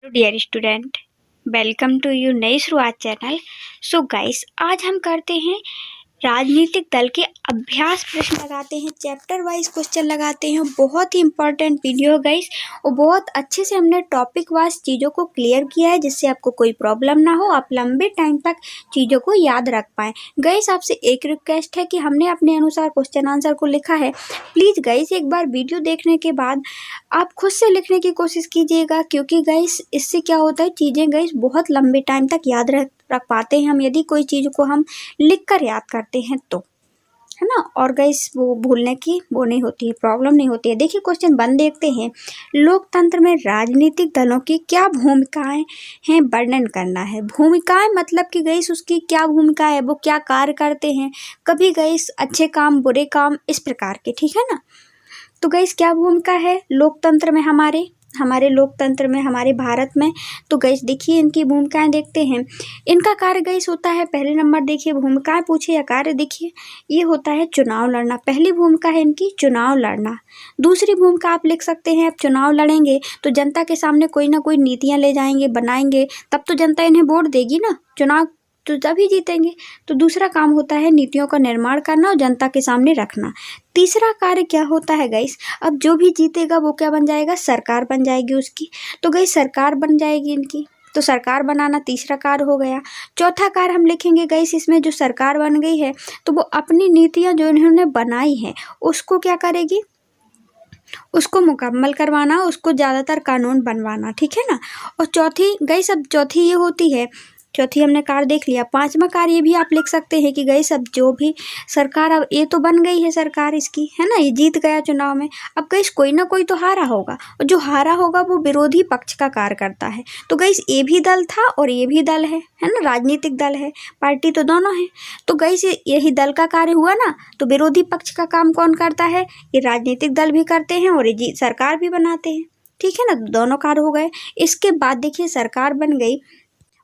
Dear student, welcome to you नई शुरुआत channel. So guys, आज हम करते हैं राजनीतिक दल के अभ्यास प्रश्न लगाते हैं, चैप्टर वाइज क्वेश्चन लगाते हैं। बहुत ही इंपॉर्टेंट वीडियो है गाइस, और बहुत अच्छे से हमने टॉपिक वाइज चीज़ों को क्लियर किया है जिससे आपको कोई प्रॉब्लम ना हो, आप लंबे टाइम तक चीज़ों को याद रख पाएँ। गाइस, आपसे एक रिक्वेस्ट है कि हमने अपने अनुसार क्वेश्चन आंसर को लिखा है। प्लीज़ गाइस, एक बार वीडियो देखने के बाद आप खुद से लिखने की कोशिश कीजिएगा, क्योंकि गाइस इससे क्या होता है, चीज़ें गाइस बहुत लंबे टाइम तक याद रख पाते हैं हम यदि कोई चीज़ को हम लिख कर याद करते हैं तो, है ना। और गाइस वो भूलने की वो नहीं होती है, प्रॉब्लम नहीं होती है। देखिए क्वेश्चन 1 देखते हैं। लोकतंत्र में राजनीतिक दलों की क्या भूमिकाएं हैं, वर्णन करना है। भूमिकाएं मतलब कि गाइस उसकी क्या भूमिका है, वो क्या कार्य करते हैं, कभी गाइस अच्छे काम बुरे काम इस प्रकार के, ठीक है ना। तो गाइस क्या भूमिका है लोकतंत्र में, हमारे लोकतंत्र में, हमारे भारत में। तो गाइस देखिए इनकी भूमिकाएं देखते हैं। इनका कार्य गाइस होता है, पहले नंबर देखिए, भूमिकाएं पूछे या कार्य देखिए, ये होता है चुनाव लड़ना। पहली भूमिका है इनकी चुनाव लड़ना। दूसरी भूमिका आप लिख सकते हैं, आप चुनाव लड़ेंगे तो जनता के सामने कोई ना कोई नीतियां ले जाएंगे, बनाएंगे, तब तो जनता इन्हें वोट देगी ना, चुनाव तो तभी जीतेंगे। तो दूसरा काम होता है नीतियों का निर्माण करना और जनता के सामने रखना। तीसरा कार्य क्या होता है गाइस, अब जो भी जीतेगा वो क्या बन जाएगा, सरकार बन जाएगी उसकी। तो गाइस सरकार बन जाएगी इनकी, तो सरकार बनाना तीसरा कार्य हो गया। चौथा कार्य हम लिखेंगे गाइस, इसमें जो सरकार बन गई है तो वो अपनी नीतियां जो इन्होंने बनाई हैं उसको क्या करेगी, उसको मुकम्मल करवाना, उसको ज़्यादातर कानून बनवाना, ठीक है ना। और चौथी गाइस, अब चौथी ये होती है, चौथी हमने कार्य देख लिया। पांचवा कार्य ये भी आप लिख सकते हैं कि गाइस अब जो भी सरकार, अब ये तो बन गई है सरकार इसकी, है ना, ये जीत गया चुनाव में, अब गाइस कोई ना कोई तो हारा होगा, और जो हारा होगा वो विरोधी पक्ष का कार्य करता है। तो गाइस ये भी दल था और ये भी दल है ना, राजनीतिक दल है, पार्टी तो दोनों है। तो गाइस यही दल का कार्य हुआ ना, तो विरोधी पक्ष का काम कौन करता है, ये राजनीतिक दल भी करते हैं और ये सरकार भी बनाते हैं, ठीक है ना, दोनों कार्य हो गए। इसके बाद देखिए सरकार बन गई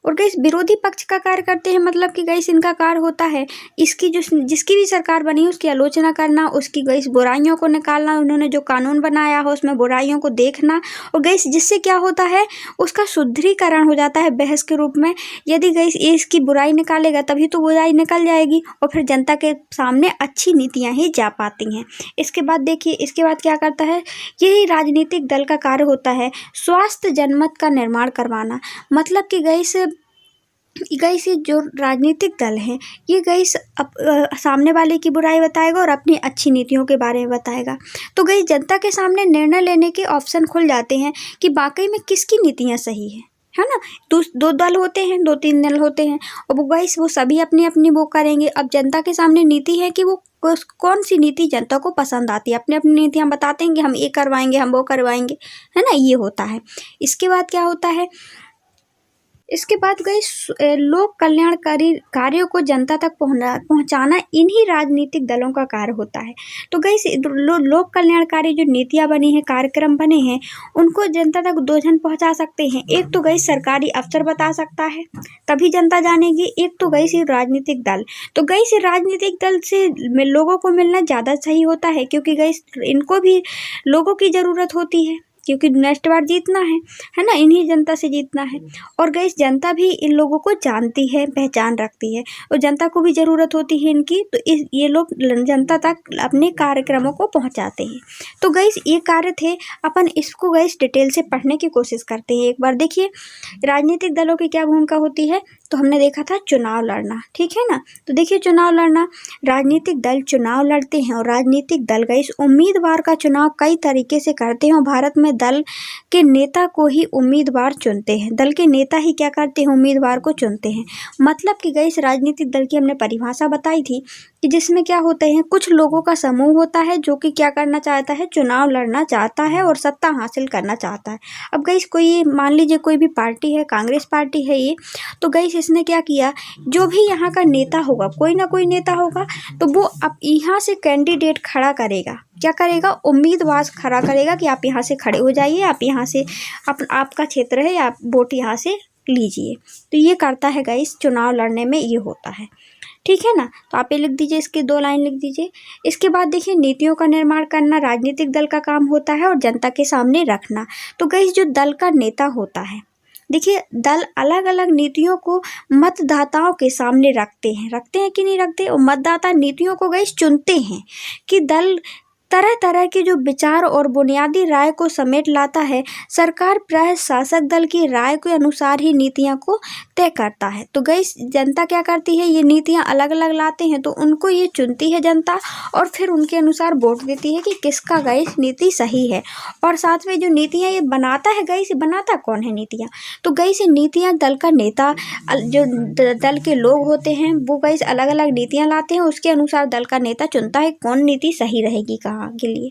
और गाइस विरोधी पक्ष का कार्य करते हैं, मतलब कि गाइस इनका कार्य होता है इसकी जो जिसकी भी सरकार बनी उसकी आलोचना करना, उसकी गाइस बुराइयों को निकालना, उन्होंने जो कानून बनाया हो उसमें बुराइयों को देखना, और गाइस जिससे क्या होता है उसका शुद्धिकरण हो जाता है बहस के रूप में। यदि गाइस ये इसकी बुराई निकालेगा तभी तो बुराई निकल जाएगी और फिर जनता के सामने अच्छी नीतियाँ ही जा पाती हैं। इसके बाद देखिए, इसके बाद क्या करता है, यही राजनीतिक दल का कार्य होता है स्वास्थ्य जनमत का निर्माण करवाना। मतलब कि गाइस ये जो राजनीतिक दल हैं ये गाइस सामने वाले की बुराई बताएगा और अपनी अच्छी नीतियों के बारे में बताएगा। तो गाइस जनता के सामने निर्णय लेने के ऑप्शन खुल जाते हैं कि वाकई में किसकी नीतियां सही है ना। दो दल होते हैं, 2-3 दल होते हैं, और वो गाइस वो सभी अपनी अपनी वो करेंगे। अब जनता के सामने नीति है कि वो कौन सी नीति जनता को पसंद आती है, अपनी अपनी नीतियाँ बताते हैं कि हम ये करवाएंगे, हम वो करवाएंगे, है ना, ये होता है। इसके बाद क्या होता है, इसके बाद गाइस लोक कल्याणकारी कार्यों को जनता तक पहुंचाना इन्हीं राजनीतिक दलों का कार्य होता है। तो गाइस लोक कल्याणकारी जो नीतियां बनी हैं, कार्यक्रम बने हैं, उनको जनता तक 2 जन पहुंचा सकते हैं। एक तो गाइस सरकारी अफसर बता सकता है, तभी जनता जानेगी। एक तो गाइस ये राजनीतिक दल। तो गाइस राजनीतिक दल से लोगों को मिलना ज़्यादा सही होता है, क्योंकि गाइस इनको भी लोगों की ज़रूरत होती है, क्योंकि नेक्स्ट बार जीतना है ना, इन्हीं जनता से जीतना है। और गाइस जनता भी इन लोगों को जानती है, पहचान रखती है, और जनता को भी ज़रूरत होती है इनकी, तो ये लोग जनता तक अपने कार्यक्रमों को पहुंचाते हैं। तो गाइस ये कार्य थे, अपन इसको गाइस डिटेल से पढ़ने की कोशिश करते हैं। एक बार देखिए राजनीतिक दलों की क्या भूमिका होती है, तो हमने देखा था चुनाव लड़ना, ठीक है ना। तो देखिए चुनाव लड़ना, राजनीतिक दल चुनाव लड़ते हैं, और राजनीतिक दल गाइस उम्मीदवार का चुनाव कई तरीके से करते हैं, और भारत में दल के नेता को ही उम्मीदवार चुनते हैं। दल के नेता ही क्या करते हैं, उम्मीदवार को चुनते हैं। मतलब कि गाइस राजनीतिक दल की हमने परिभाषा बताई थी कि जिसमें क्या होते हैं, कुछ लोगों का समूह होता है जो कि क्या करना चाहता है, चुनाव लड़ना चाहता है और सत्ता हासिल करना चाहता है। अब गाइस कोई मान लीजिए कोई भी पार्टी है, कांग्रेस पार्टी है ये, तो गाइस इसने क्या किया, जो भी यहाँ का नेता होगा, कोई ना कोई नेता होगा, तो वो अब यहाँ से कैंडिडेट खड़ा करेगा, क्या करेगा, उम्मीदवार खड़ा करेगा कि आप यहाँ से खड़े हो जाइए, आप यहाँ से आपका क्षेत्र है, आप वोट यहाँ से लीजिए। तो ये करता है गाइस, चुनाव लड़ने में ये होता है, ठीक है ना। तो आप ये लिख दीजिए, इसके 2 लाइन लिख दीजिए। इसके बाद देखिए नीतियों का निर्माण करना राजनीतिक दल का काम होता है और जनता के सामने रखना। तो गाइस जो दल का नेता होता है, देखिए दल अलग अलग नीतियों को मतदाताओं के सामने रखते हैं कि नहीं रखते, और मतदाता नीतियों को गाइस चुनते हैं कि दल तरह तरह के जो विचार और बुनियादी राय को समेट लाता है। सरकार प्राय शासक दल की राय के अनुसार ही नीतियां को तय करता है। तो गाइस जनता क्या करती है, ये नीतियां अलग अलग लाते हैं तो उनको ये चुनती है जनता, और फिर उनके अनुसार वोट देती है कि किसका गाइस नीति सही है। और साथ में जो नीतियां ये बनाता है गाइस, बनाता कौन है नीतियां, तो गाइस ये नीतियां दल का नेता, जो दल के लोग होते हैं वो गाइस अलग अलग नीतियां लाते हैं, उसके अनुसार दल का नेता चुनता है कौन नीति सही रहेगी कहाँ के लिए।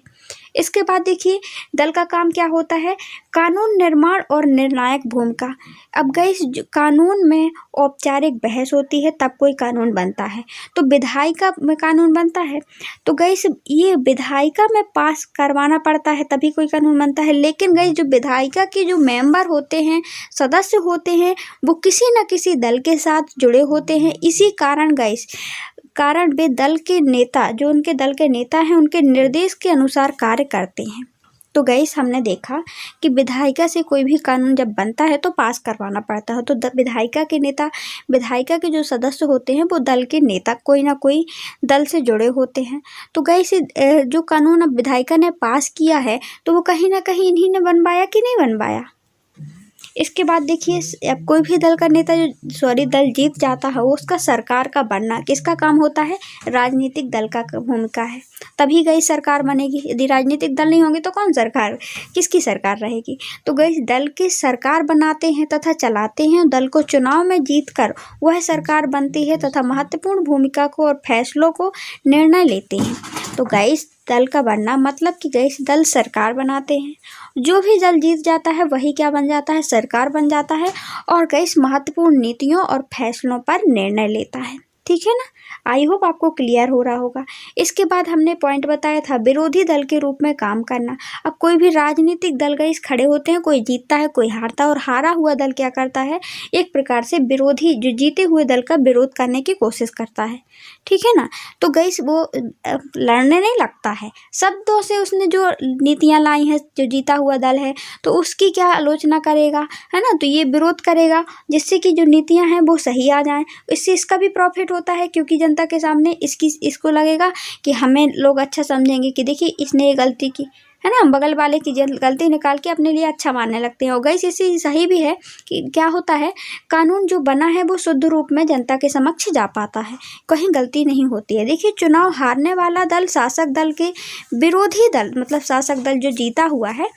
इसके बाद देखिए दल का काम क्या होता है, कानून निर्माण और निर्णायक भूमिका। अब गाइस कानून में औपचारिक बहस होती है तब कोई कानून बनता है, तो विधायिका में कानून बनता है, तो गाइस ये विधायिका में पास करवाना पड़ता है तभी कोई कानून बनता है। लेकिन गाइस जो विधायिका के जो मेंबर होते हैं, सदस्य होते हैं, वो किसी न किसी दल के साथ जुड़े होते हैं। इसी कारण वे दल के नेता, जो उनके दल के नेता हैं, उनके निर्देश के अनुसार कार्य करते हैं। तो गाइस हमने देखा कि विधायिका से कोई भी कानून जब बनता है तो पास करवाना पड़ता है, तो विधायिका के नेता, विधायिका के जो सदस्य होते हैं वो दल के नेता कोई ना कोई दल से जुड़े होते हैं। तो गाइस जो कानून अब विधायिका ने पास किया है तो वो कहीं ना कहीं इन्हीं ने बनवाया कि नहीं बनवाया। इसके बाद देखिए अब कोई भी दल का नेता दल जीत जाता है, उसका सरकार का बनना किसका काम होता है, राजनीतिक दल का भूमिका है, तभी गई सरकार बनेगी। यदि राजनीतिक दल नहीं होंगे तो कौन सरकार, किसकी सरकार रहेगी। तो गई दल की सरकार बनाते हैं तथा चलाते हैं, दल को चुनाव में जीतकर वह सरकार बनती है तथा महत्वपूर्ण भूमिका को और फैसलों को निर्णय लेते हैं। तो गाइस दल का बनना मतलब कि गाइस दल सरकार बनाते हैं, जो भी दल जीत जाता है वही क्या बन जाता है, सरकार बन जाता है, और गाइस महत्वपूर्ण नीतियों और फैसलों पर निर्णय लेता है। ठीक है ना, आई होप आपको क्लियर हो रहा होगा। इसके बाद हमने पॉइंट बताया था विरोधी दल के रूप में काम करना। अब कोई भी राजनीतिक दल गाइस खड़े होते हैं, कोई जीतता है कोई हारता है, और हारा हुआ दल क्या करता है, एक प्रकार से विरोधी जो जीते हुए दल का विरोध करने की कोशिश करता है। ठीक है ना, तो गाइस वो लड़ने नहीं लगता है, शब्दों से उसने जो नीतियां लाई हैं, जो जीता हुआ दल है तो उसकी क्या आलोचना करेगा, है ना, तो ये विरोध करेगा जिससे कि जो नीतियां हैं वो सही आ जाएं। इससे इसका भी प्रॉफिट होता है, क्योंकि जनता के सामने इसको लगेगा कि हमें लोग अच्छा समझेंगे कि देखिए इसने ये गलती की, है ना, बगल वाले की गलती निकाल के अपने लिए अच्छा मानने लगते हैं। और गाइस इससे सही भी है कि क्या होता है, कानून जो बना है वो शुद्ध रूप में जनता के समक्ष जा पाता है, कहीं गलती नहीं होती है। देखिए चुनाव हारने वाला दल शासक दल के विरोधी दल, मतलब शासक दल जो जीता हुआ है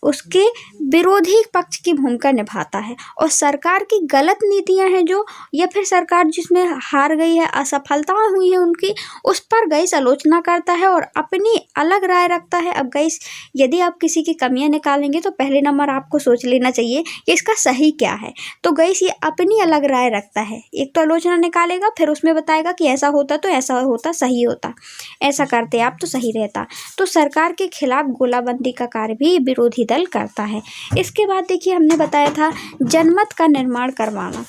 उसके विरोधी पक्ष की भूमिका निभाता है, और सरकार की गलत नीतियां हैं जो, या फिर सरकार जिसमें हार गई है, असफलताएं हुई है उनकी, उस पर गाइस आलोचना करता है और अपनी अलग राय रखता है। अब गाइस यदि आप किसी की कमियां निकालेंगे तो पहले नंबर आपको सोच लेना चाहिए कि इसका सही क्या है। तो गाइस ये अपनी अलग राय रखता है, एक तो आलोचना निकालेगा, फिर उसमें बताएगा कि ऐसा होता तो ऐसा होता, सही होता, ऐसा करते आप तो सही रहता। तो सरकार के खिलाफ गोलाबंदी का कार्य भी विरोधी दल करता है। इसके बाद देखिए हमने बताया था जनमत का निर्माण करवाना।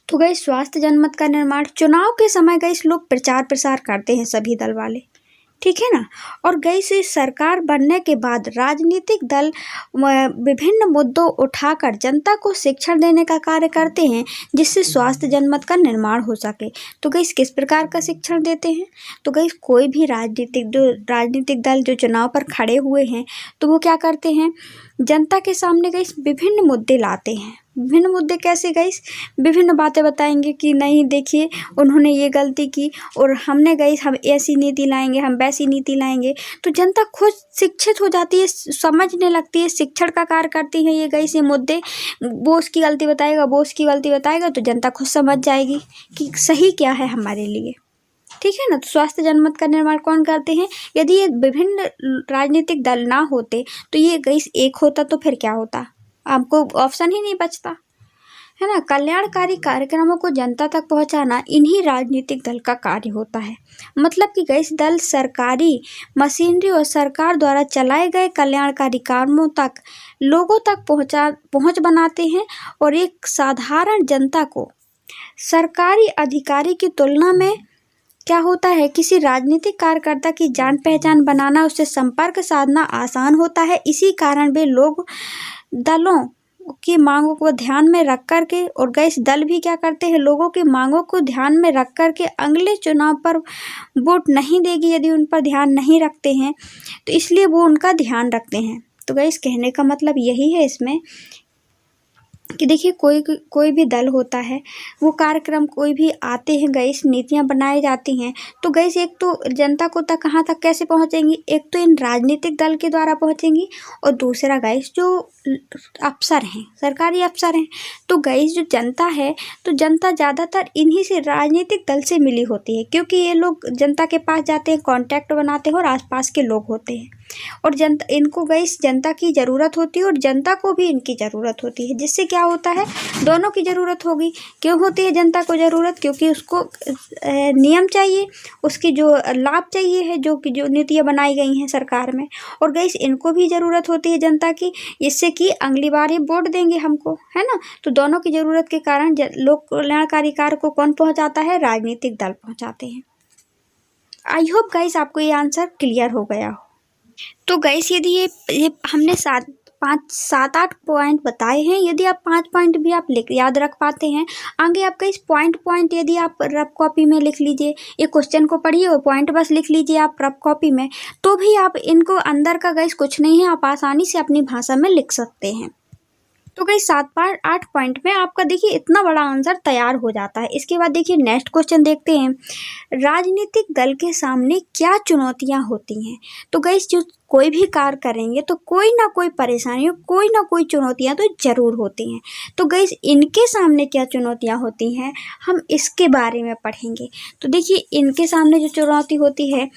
तो गाइस स्वास्थ्य जनमत का निर्माण, चुनाव के समय गाइस लोग प्रचार प्रसार करते हैं सभी दल वाले, ठीक है ना, और गाइस इस सरकार बनने के बाद राजनीतिक दल विभिन्न मुद्दों उठाकर जनता को शिक्षण देने का कार्य करते हैं जिससे स्वास्थ्य जनमत का निर्माण हो सके। तो गाइस किस प्रकार का शिक्षण देते हैं, तो गाइस कोई भी राजनीतिक दल जो चुनाव पर खड़े हुए हैं तो वो क्या करते हैं, जनता के सामने गाइस विभिन्न मुद्दे लाते हैं। विभिन्न मुद्दे कैसे गाइस, विभिन्न बातें बताएंगे कि नहीं देखिए उन्होंने ये गलती की और हम ऐसी नीति लाएंगे, हम वैसी नीति लाएंगे, तो जनता खुद शिक्षित हो जाती है, समझने लगती है, शिक्षण का कार्य करती है ये गाइस ये मुद्दे। वो उसकी गलती बताएगा, वो उसकी गलती बताएगा, तो जनता खुद समझ जाएगी कि सही क्या है हमारे लिए। ठीक है ना, तो स्वास्थ्य जनमत का निर्माण कौन करते हैं, यदि ये विभिन्न राजनीतिक दल ना होते तो ये गाइस एक होता तो फिर क्या होता, आपको ऑप्शन ही नहीं बचता, है ना। कल्याणकारी कार्यक्रमों को जनता तक पहुंचाना इन्हीं राजनीतिक दल का कार्य होता है। मतलब कि गाइस दल सरकारी मशीनरी और सरकार द्वारा चलाए गए कल्याणकारी कामों तक लोगों तक पहुंच बनाते हैं, और एक साधारण जनता को सरकारी अधिकारी की तुलना में क्या होता है, किसी राजनीतिक कार्यकर्ता की जान पहचान बनाना, उससे संपर्क साधना आसान होता है। इसी कारण वे लोग दलों की मांगों को ध्यान में रख कर के, और गैस दल भी क्या करते हैं, लोगों की मांगों को ध्यान में रख कर के अगले चुनाव पर वोट नहीं देगी यदि उन पर ध्यान नहीं रखते हैं, तो इसलिए वो उनका ध्यान रखते हैं। तो गैस कहने का मतलब यही है इसमें कि देखिए कोई भी दल होता है, वो कार्यक्रम कोई भी आते हैं गैस, नीतियां बनाई जाती हैं, तो गैस एक तो जनता को तक कहाँ तक कैसे पहुंचेंगी, एक तो इन राजनीतिक दल के द्वारा पहुंचेंगी, और दूसरा गैस जो अफसर हैं, सरकारी अफसर हैं, तो गैस जो जनता है, तो जनता ज़्यादातर इन्हीं से, राजनीतिक दल से मिली होती है, क्योंकि ये लोग जनता के पास जाते हैं, कॉन्टैक्ट बनाते हैं और आसपास के लोग होते हैं, और जनता, इनको गैस जनता की ज़रूरत होती है और जनता को भी इनकी ज़रूरत होती है, जिससे क्या होता है, दोनों की ज़रूरत होगी। क्यों होती है जनता को ज़रूरत, क्योंकि उसको नियम चाहिए, उसकी जो लाभ चाहिए है, जो नीतियाँ बनाई गई हैं सरकार में, और गैस इनको भी ज़रूरत होती है जनता की, जिससे कि अगली बार ये वोट देंगे हमको, है ना। तो दोनों की ज़रूरत के कारण लोक कल्याणकारी कार्य को कौन पहुँचाता है, राजनीतिक दल पहुँचाते हैं। आई होप गाइस आपको ये आंसर क्लियर हो गया हो। तो गैस यदि ये हमने 7-8 पॉइंट बताए हैं, यदि आप 5 पॉइंट भी आप याद रख पाते हैं, आगे आपका इस पॉइंट यदि आप रफ कॉपी में लिख लीजिए, ये क्वेश्चन को पढ़िए और पॉइंट बस लिख लीजिए आप रफ कॉपी में, तो भी आप इनको अंदर का गैस कुछ नहीं है, आप आसानी से अपनी भाषा में लिख सकते हैं। तो गई 7-8 पॉइंट में आपका देखिए इतना बड़ा आंसर तैयार हो जाता है। इसके बाद देखिए नेक्स्ट क्वेश्चन देखते हैं, राजनीतिक दल के सामने क्या चुनौतियां होती हैं। तो गई जो कोई भी कार्य करेंगे तो कोई ना कोई परेशानी, कोई ना कोई चुनौतियां तो जरूर होती हैं। तो गई इनके सामने क्या चुनौतियां होती हैं, हम इसके बारे में पढ़ेंगे। तो देखिए इनके सामने जो चुनौती होती है,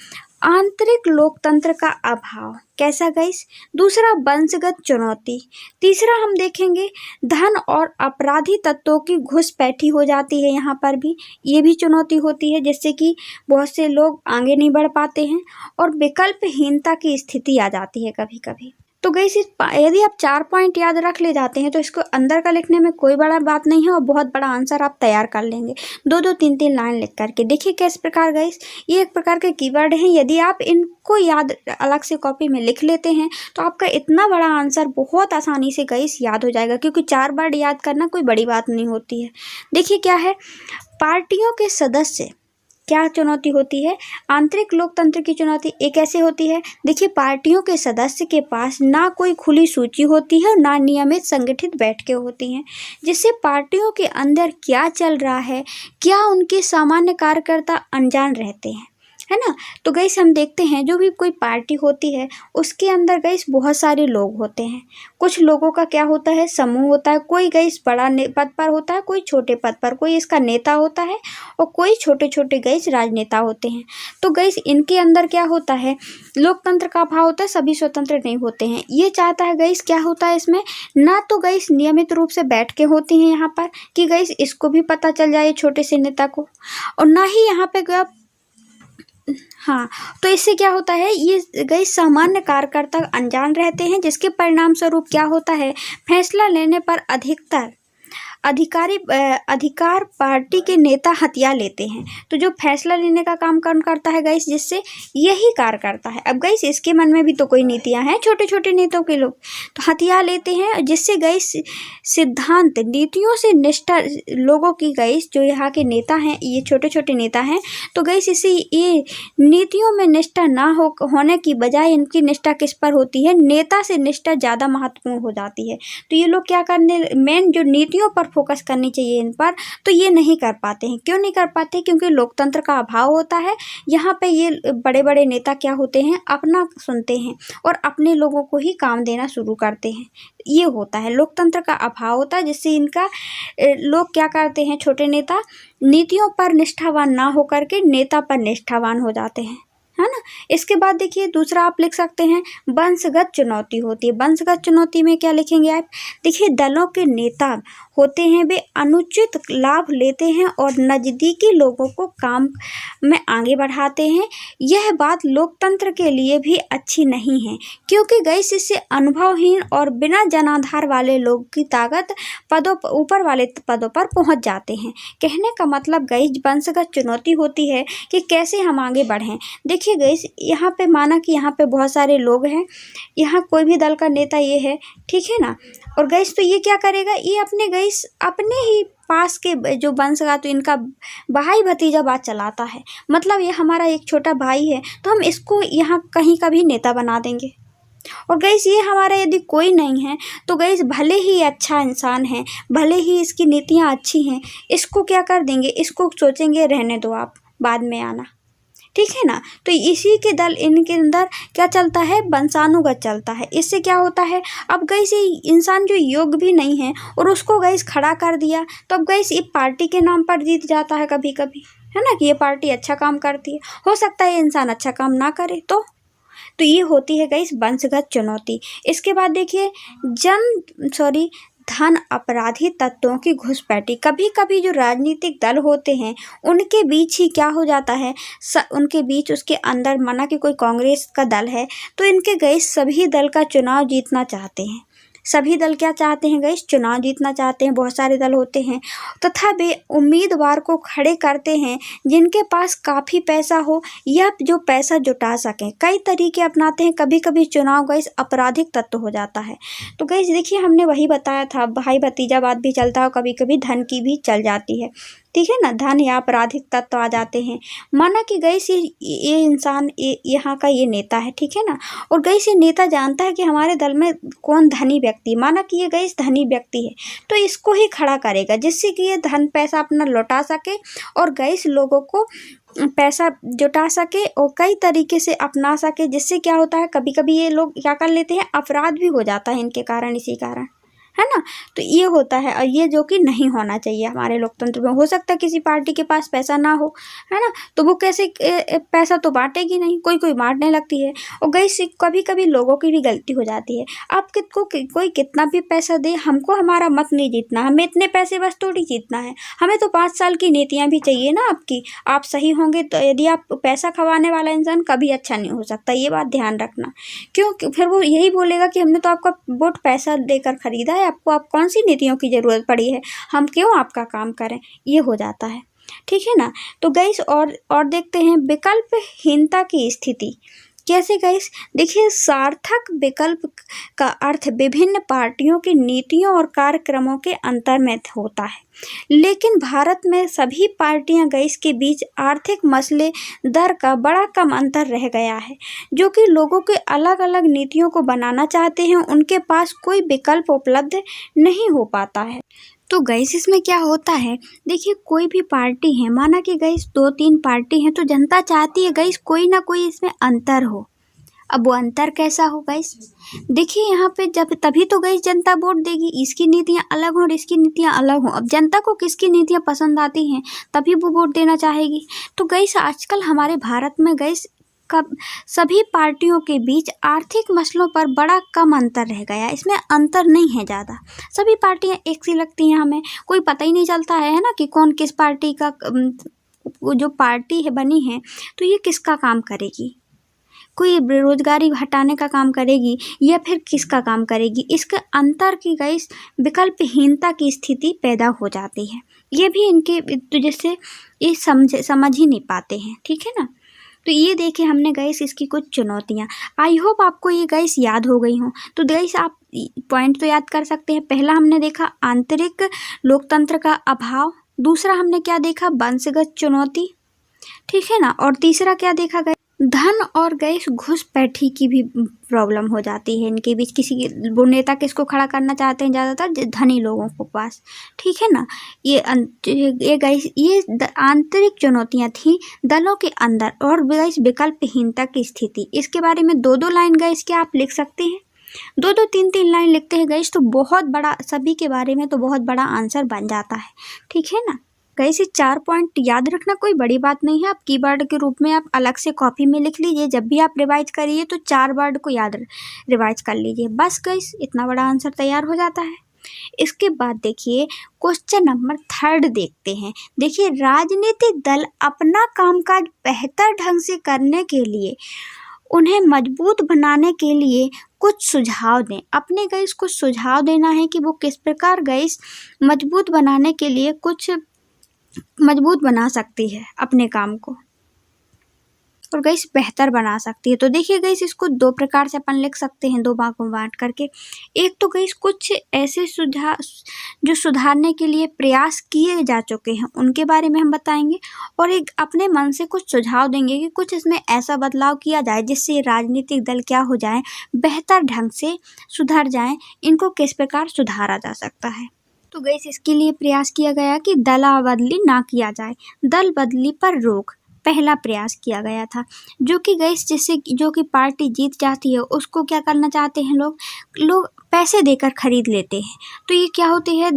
आंतरिक लोकतंत्र का अभाव, कैसा गाइस, दूसरा वंशगत चुनौती, तीसरा हम देखेंगे धन और अपराधी तत्वों की घुसपैठी हो जाती है, यहाँ पर भी ये भी चुनौती होती है, जिससे कि बहुत से लोग आगे नहीं बढ़ पाते हैं, और विकल्पहीनता की स्थिति आ जाती है कभी कभी। तो गाइस यदि आप 4 पॉइंट याद रख ले जाते हैं तो इसको अंदर का लिखने में कोई बड़ा बात नहीं है, और बहुत बड़ा आंसर आप तैयार कर लेंगे 2-2, 3-3 लाइन लिख करके। देखिए किस प्रकार गाइस, ये एक प्रकार के कीवर्ड हैं, यदि आप इनको याद अलग से कॉपी में लिख लेते हैं तो आपका इतना बड़ा आंसर बहुत आसानी से गाइस याद हो जाएगा, क्योंकि 4 वर्ड याद करना कोई बड़ी बात नहीं होती है। देखिए क्या है, पार्टियों के सदस्य, क्या चुनौती होती है, आंतरिक लोकतंत्र की चुनौती एक ऐसे होती है, देखिए पार्टियों के सदस्य के पास ना कोई खुली सूची होती है, ना नियमित संगठित बैठकें होती हैं, जिससे पार्टियों के अंदर क्या चल रहा है, क्या उनके सामान्य कार्यकर्ता अनजान रहते हैं, है ना। तो गैस हम देखते हैं जो भी कोई पार्टी होती है उसके अंदर गैस बहुत सारे लोग होते हैं, कुछ लोगों का क्या होता है, समूह होता है, कोई गैस बड़ा पद पर होता है, कोई छोटे पद पर, कोई इसका नेता होता है और कोई छोटे छोटे गैस राजनेता होते हैं। तो गैस इनके अंदर क्या होता है, लोकतंत्र का अभाव होता है, सभी स्वतंत्र नहीं होते हैं। ये चाहता है गैस, क्या होता है इसमें, ना तो गैस नियमित रूप से बैठ के होती हैं यहाँ पर कि गैस इसको भी पता चल जाए छोटे से नेता को, और ना ही यहाँ पे हाँ, तो इससे क्या होता है, ये गई सामान्य कार्यकर्ता अनजान रहते हैं, जिसके परिणाम स्वरूप क्या होता है, फैसला लेने पर अधिकार पार्टी के नेता हथिया लेते हैं। तो जो फैसला लेने का काम कौन करता है गाइस, जिससे यही कार्य करता है। अब गाइस इसके मन में भी तो कोई नीतियां हैं, छोटे छोटे नेताओं के लोग तो हथिया लेते हैं, जिससे गाइस सिद्धांत नीतियों से निष्ठा लोगों की, गाइस जो यहाँ के नेता हैं ये छोटे छोटे नेता हैं, तो गाइस इससे ये नीतियों में निष्ठा ना होने की बजाय इनकी निष्ठा किस पर होती है, नेता से निष्ठा ज़्यादा महत्वपूर्ण हो जाती है। तो ये लोग क्या करने, मेन जो नीतियों पर फोकस करनी चाहिए इन पर, तो ये नहीं कर पाते हैं। क्यों नहीं कर पाते, क्योंकि लोकतंत्र का अभाव होता है। यहाँ पे ये बड़े बड़े नेता क्या होते हैं, अपना सुनते हैं और अपने लोगों को ही काम देना शुरू करते हैं। ये होता है, लोकतंत्र का अभाव होता है, जिससे इनका लोग क्या करते हैं, छोटे नेता नीतियों पर निष्ठावान ना होकर के नेता पर निष्ठावान हो जाते हैं, है ना। इसके बाद देखिए दूसरा आप लिख सकते हैं, वंशगत चुनौती होती है। वंशगत चुनौती में क्या लिखेंगे आप, देखिए दलों के नेता होते हैं, वे अनुचित लाभ लेते हैं और नज़दीकी लोगों को काम में आगे बढ़ाते हैं। यह बात लोकतंत्र के लिए भी अच्छी नहीं है, क्योंकि गैस इससे अनुभवहीन और बिना जनाधार वाले लोग की ताकत ऊपर वाले पदों पर पहुंच जाते हैं। कहने का मतलब गैस वंशगत चुनौती होती है कि कैसे हम आगे बढ़ें। देखिए देखिए गाइस, यहाँ पे माना कि यहाँ पे बहुत सारे लोग हैं, यहाँ कोई भी दल का नेता ये है, ठीक है ना। और गाइस तो ये क्या करेगा, ये अपने गाइस अपने ही पास के जो वंशगा तो इनका भाई भतीजा बात चलाता है, मतलब ये हमारा एक छोटा भाई है तो हम इसको यहाँ कहीं का भी नेता बना देंगे। और गैस ये हमारा यदि कोई नहीं है तो गैस भले ही अच्छा इंसान है, भले ही इसकी नीतियाँ अच्छी हैं, इसको क्या कर देंगे, इसको सोचेंगे रहने दो आप, बाद में आना, ठीक है ना। तो इसी के दल इनके अंदर क्या चलता है, वंशानुगत चलता है। इससे क्या होता है, अब गैस ये इंसान जो योग्य भी नहीं है और उसको गैस खड़ा कर दिया, तो अब गैस ये पार्टी के नाम पर जीत जाता है कभी कभी, है ना, कि ये पार्टी अच्छा काम करती है। हो सकता है ये इंसान अच्छा काम ना करे तो ये होती है गाइस वंशगत चुनौती। इसके बाद देखिए धन अपराधी तत्वों की घुसपैठी। कभी कभी जो राजनीतिक दल होते हैं उनके बीच ही क्या हो जाता है, उनके बीच उसके अंदर, माना कि कोई कांग्रेस का दल है तो इनके गाइस सभी दल का चुनाव जीतना चाहते हैं। सभी दल क्या चाहते हैं गाइस, चुनाव जीतना चाहते हैं। बहुत सारे दल होते हैं तथा वे उम्मीदवार को खड़े करते हैं जिनके पास काफ़ी पैसा हो या जो पैसा जुटा सकें। कई तरीके अपनाते हैं। कभी कभी चुनाव गाइस आपराधिक तत्व हो जाता है। तो गाइस देखिए, हमने वही बताया था, भाई भतीजावाद भी चलता है, कभी कभी धन की भी चल जाती है, ठीक है ना, धन या आपराधिक तत्व आ जाते हैं। माना कि गाइस ये इंसान यहाँ का ये नेता है, ठीक है ना, और गाइस ये नेता जानता है कि हमारे दल में कौन धनी व्यक्ति, माना कि ये गाइस धनी व्यक्ति है, तो इसको ही खड़ा करेगा जिससे कि ये धन पैसा अपना लौटा सके और गाइस लोगों को पैसा जुटा सके और कई तरीके से अपना सके। जिससे क्या होता है, कभी कभी ये लोग क्या कर लेते हैं, अपराध भी हो जाता है इनके कारण, इसी कारण, है ना। तो ये होता है, और ये जो कि नहीं होना चाहिए हमारे लोकतंत्र में। हो सकता है किसी पार्टी के पास पैसा ना हो, है ना, तो वो कैसे पैसा तो बांटेगी नहीं, कोई कोई बांटने लगती है। और गाइस कभी कभी लोगों की भी गलती हो जाती है। आप कोई कितना भी पैसा दे, हमको हमारा मत नहीं जीतना, हमें इतने पैसे बस थोड़ी जीतना है, हमें तो 5 साल की नीतियाँ भी चाहिए ना आपकी। आप सही होंगे तो, यदि आप पैसा खवाने वाला इंसान कभी अच्छा नहीं हो सकता, ये बात ध्यान रखना। क्यों, फिर वो यही बोलेगा कि हमने तो आपका वोट पैसा देकर खरीदा है, आपको आप कौन सी नीतियों की ज़रूरत पड़ी है, हम क्यों आपका काम करें, ये हो जाता है, ठीक है ना। तो गाइस और देखते हैं विकल्पहीनता की स्थिति। कैसे गाइस, देखिए, सार्थक विकल्प का अर्थ विभिन्न पार्टियों की नीतियों और कार्यक्रमों के अंतर में होता है, लेकिन भारत में सभी पार्टियां गाइस के बीच आर्थिक मसले दर का बड़ा कम अंतर रह गया है। जो कि लोगों के अलग अलग नीतियों को बनाना चाहते हैं, उनके पास कोई विकल्प उपलब्ध नहीं हो पाता है। तो गाइस इसमें क्या होता है, देखिए, कोई भी पार्टी है, माना कि गाइस 2-3 पार्टी हैं, तो जनता चाहती है गाइस कोई ना कोई इसमें अंतर हो। अब वो अंतर कैसा हो गाइस, देखिए यहाँ पे जब तभी तो गाइस जनता वोट देगी, इसकी नीतियाँ अलग हों और इसकी नीतियाँ अलग हों। अब जनता को किसकी नीतियाँ पसंद आती हैं तभी वो वोट देना चाहेगी। तो गाइस आजकल हमारे भारत में गाइस सभी पार्टियों के बीच आर्थिक मसलों पर बड़ा कम अंतर रह गया। इसमें अंतर नहीं है ज़्यादा, सभी पार्टियां एक सी लगती हैं, हमें कोई पता ही नहीं चलता है ना कि कौन किस पार्टी का, जो पार्टी है बनी है तो ये किसका काम करेगी, कोई बेरोजगारी हटाने का काम करेगी या फिर किसका काम करेगी। इसके अंतर की गाइस विकल्पहीनता की स्थिति पैदा हो जाती है। ये भी इनके वजह से ये समझ ही नहीं पाते हैं, ठीक है ना। तो ये देखे हमने गाइस इसकी कुछ चुनौतियाँ। आई होप आपको ये गाइस याद हो गई हों। तो गाइस आप पॉइंट तो याद कर सकते हैं। पहला हमने देखा आंतरिक लोकतंत्र का अभाव, दूसरा हमने क्या देखा, वंशगत चुनौती, ठीक है ना, और तीसरा क्या देखा गाइस, धन और गाइस घुसपैठी की भी प्रॉब्लम हो जाती है इनके बीच। वो नेता किसको खड़ा करना चाहते हैं, ज़्यादातर धनी लोगों को पास, ठीक है ना। ये गाइस ये आंतरिक चुनौतियां थी दलों के अंदर, और गाइस विकल्पहीनता की स्थिति। इसके बारे में 2-2 लाइन गाइस क्या आप लिख सकते हैं, 2-2 3-3 लाइन लिखते हैं गाइस तो बहुत बड़ा, सभी के बारे में तो बहुत बड़ा आंसर बन जाता है, ठीक है ना। गाइस ये 4 पॉइंट याद रखना कोई बड़ी बात नहीं है। आप कीवर्ड के रूप में आप अलग से कॉपी में लिख लीजिए, जब भी आप रिवाइज करिए तो 4 वर्ड को याद रिवाइज कर लीजिए, बस गाइस इतना बड़ा आंसर तैयार हो जाता है। इसके बाद देखिए क्वेश्चन नंबर 3 देखते हैं। देखिए, राजनीतिक दल अपना कामकाज बेहतर ढंग से करने के लिए, उन्हें मजबूत बनाने के लिए कुछ सुझाव दें। अपने गाइस कुछ सुझाव देना है कि वो किस प्रकार गाइस मजबूत बनाने के लिए कुछ मजबूत बना सकती है अपने काम को। और गाइस बेहतर बना सकती है। तो देखिए गाइस, इसको दो प्रकार से अपन लिख सकते हैं, दो भागों में बांट करके। एक तो गाइस कुछ ऐसे सुधार जो सुधारने के लिए प्रयास किए जा चुके हैं उनके बारे में हम बताएंगे, और एक अपने मन से कुछ सुझाव देंगे कि कुछ इसमें ऐसा बदलाव किया जाए जिससे राजनीतिक दल क्या हो जाए, बेहतर ढंग से सुधर जाएं, इनको किस प्रकार सुधारा जा सकता है। तो गाइस, इसके लिए प्रयास किया गया कि दला बदली ना किया जाए, दल बदली पर रोक पहला प्रयास किया गया था। जो कि गाइस, जिससे जो कि पार्टी जीत जाती है उसको क्या करना चाहते हैं, लोग पैसे देकर खरीद लेते हैं। तो ये क्या होती है,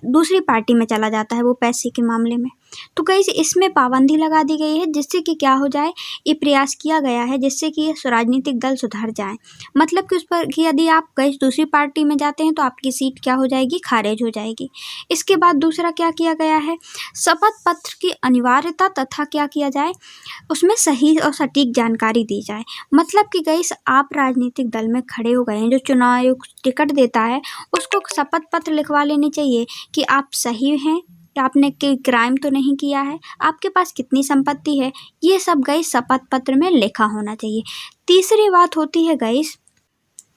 दूसरी पार्टी में चला जाता है वो पैसे के मामले में। तो गाइस, इसमें पाबंदी लगा दी गई है जिससे कि क्या हो जाए, ये प्रयास किया गया है जिससे कि ये राजनीतिक दल सुधर जाए। मतलब कि उस पर कि यदि आप गाइस दूसरी पार्टी में जाते हैं तो आपकी सीट क्या हो जाएगी, खारिज हो जाएगी। इसके बाद दूसरा क्या किया गया है, शपथ पत्र की अनिवार्यता तथा क्या किया जाए, उसमें सही और सटीक जानकारी दी जाए। मतलब कि गाइस, आप राजनीतिक दल में खड़े हो गए हैं, जो चुनाव आयोग टिकट देता है उसको शपथ पत्र लिखवा लेनी चाहिए कि आप सही हैं, आपने क्राइम तो नहीं किया है, आपके पास कितनी संपत्ति है, ये सब गाइस शपथ पत्र में लिखा होना चाहिए। तीसरी बात होती है गाइस,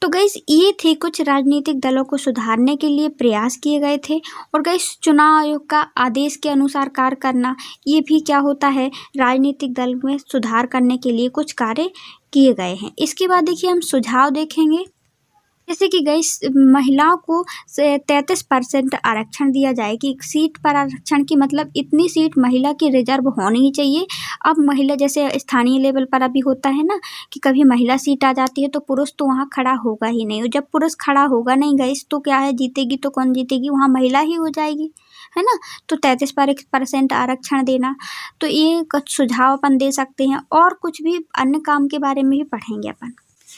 तो गाइस ये थे कुछ राजनीतिक दलों को सुधारने के लिए प्रयास किए गए थे। और गाइस, चुनाव आयोग का आदेश के अनुसार कार्य करना, ये भी क्या होता है, राजनीतिक दल में सुधार करने के लिए कुछ कार्य किए गए हैं। इसके बाद देखिए हम सुझाव देखेंगे, जैसे कि गाइस महिलाओं को 33% आरक्षण दिया जाए कि सीट पर आरक्षण की मतलब इतनी सीट महिला की रिजर्व होनी ही चाहिए। अब महिला जैसे स्थानीय लेवल पर अभी होता है ना कि कभी महिला सीट आ जाती है तो पुरुष तो वहाँ खड़ा होगा ही नहीं, और जब पुरुष खड़ा होगा नहीं गाइस तो क्या है, जीतेगी तो कौन जीतेगी, वहाँ महिला ही हो जाएगी, है ना। तो 33% आरक्षण देना, तो ये कुछ सुझाव अपन दे सकते हैं। और कुछ भी अन्य काम के बारे में भी पढ़ेंगे अपन।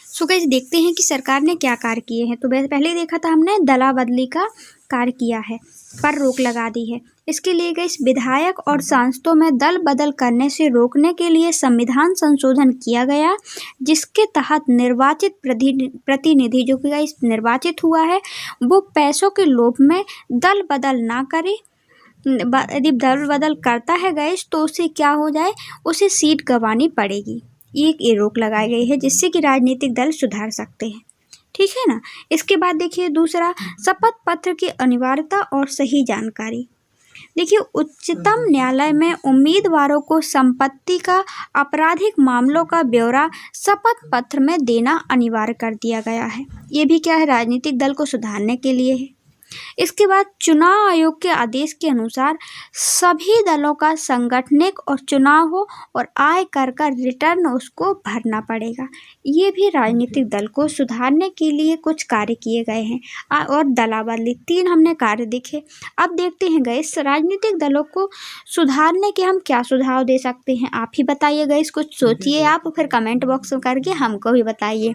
सो गाइस, देखते हैं कि सरकार ने क्या कार्य किए हैं। तो पहले देखा था हमने दला बदली का कार्य किया है, पर रोक लगा दी है। इसके लिए गाइस विधायक और सांसदों में दल बदल करने से रोकने के लिए संविधान संशोधन किया गया, जिसके तहत निर्वाचित प्रतिनिधि जो कि गाइस निर्वाचित हुआ है वो पैसों के लोभ में दल बदल ना करे। यदि दल बदल करता है गाइस तो उसे क्या हो जाए, उसे सीट गंवानी पड़ेगी। ये रोक लगाई गई है जिससे कि राजनीतिक दल सुधार सकते हैं, ठीक है ना। इसके बाद देखिए दूसरा, शपथ पत्र की अनिवार्यता और सही जानकारी। देखिए, उच्चतम न्यायालय में उम्मीदवारों को संपत्ति का आपराधिक मामलों का ब्यौरा शपथ पत्र में देना अनिवार्य कर दिया गया है। ये भी क्या है, राजनीतिक दल को सुधारने के लिए है। इसके बाद चुनाव आयोग के आदेश के अनुसार सभी दलों का संगठनिक और चुनाव हो और आय कर का रिटर्न उसको भरना पड़ेगा। ये भी राजनीतिक दल को सुधारने के लिए कुछ कार्य किए गए हैं। और दला बदली, 3 हमने कार्य देखे। अब देखते हैं गाइस, राजनीतिक दलों को सुधारने के हम क्या सुझाव दे सकते हैं, आप ही बताइए गाइस, कुछ सोचिए आप, फिर कमेंट बॉक्स में करके हमको भी बताइए।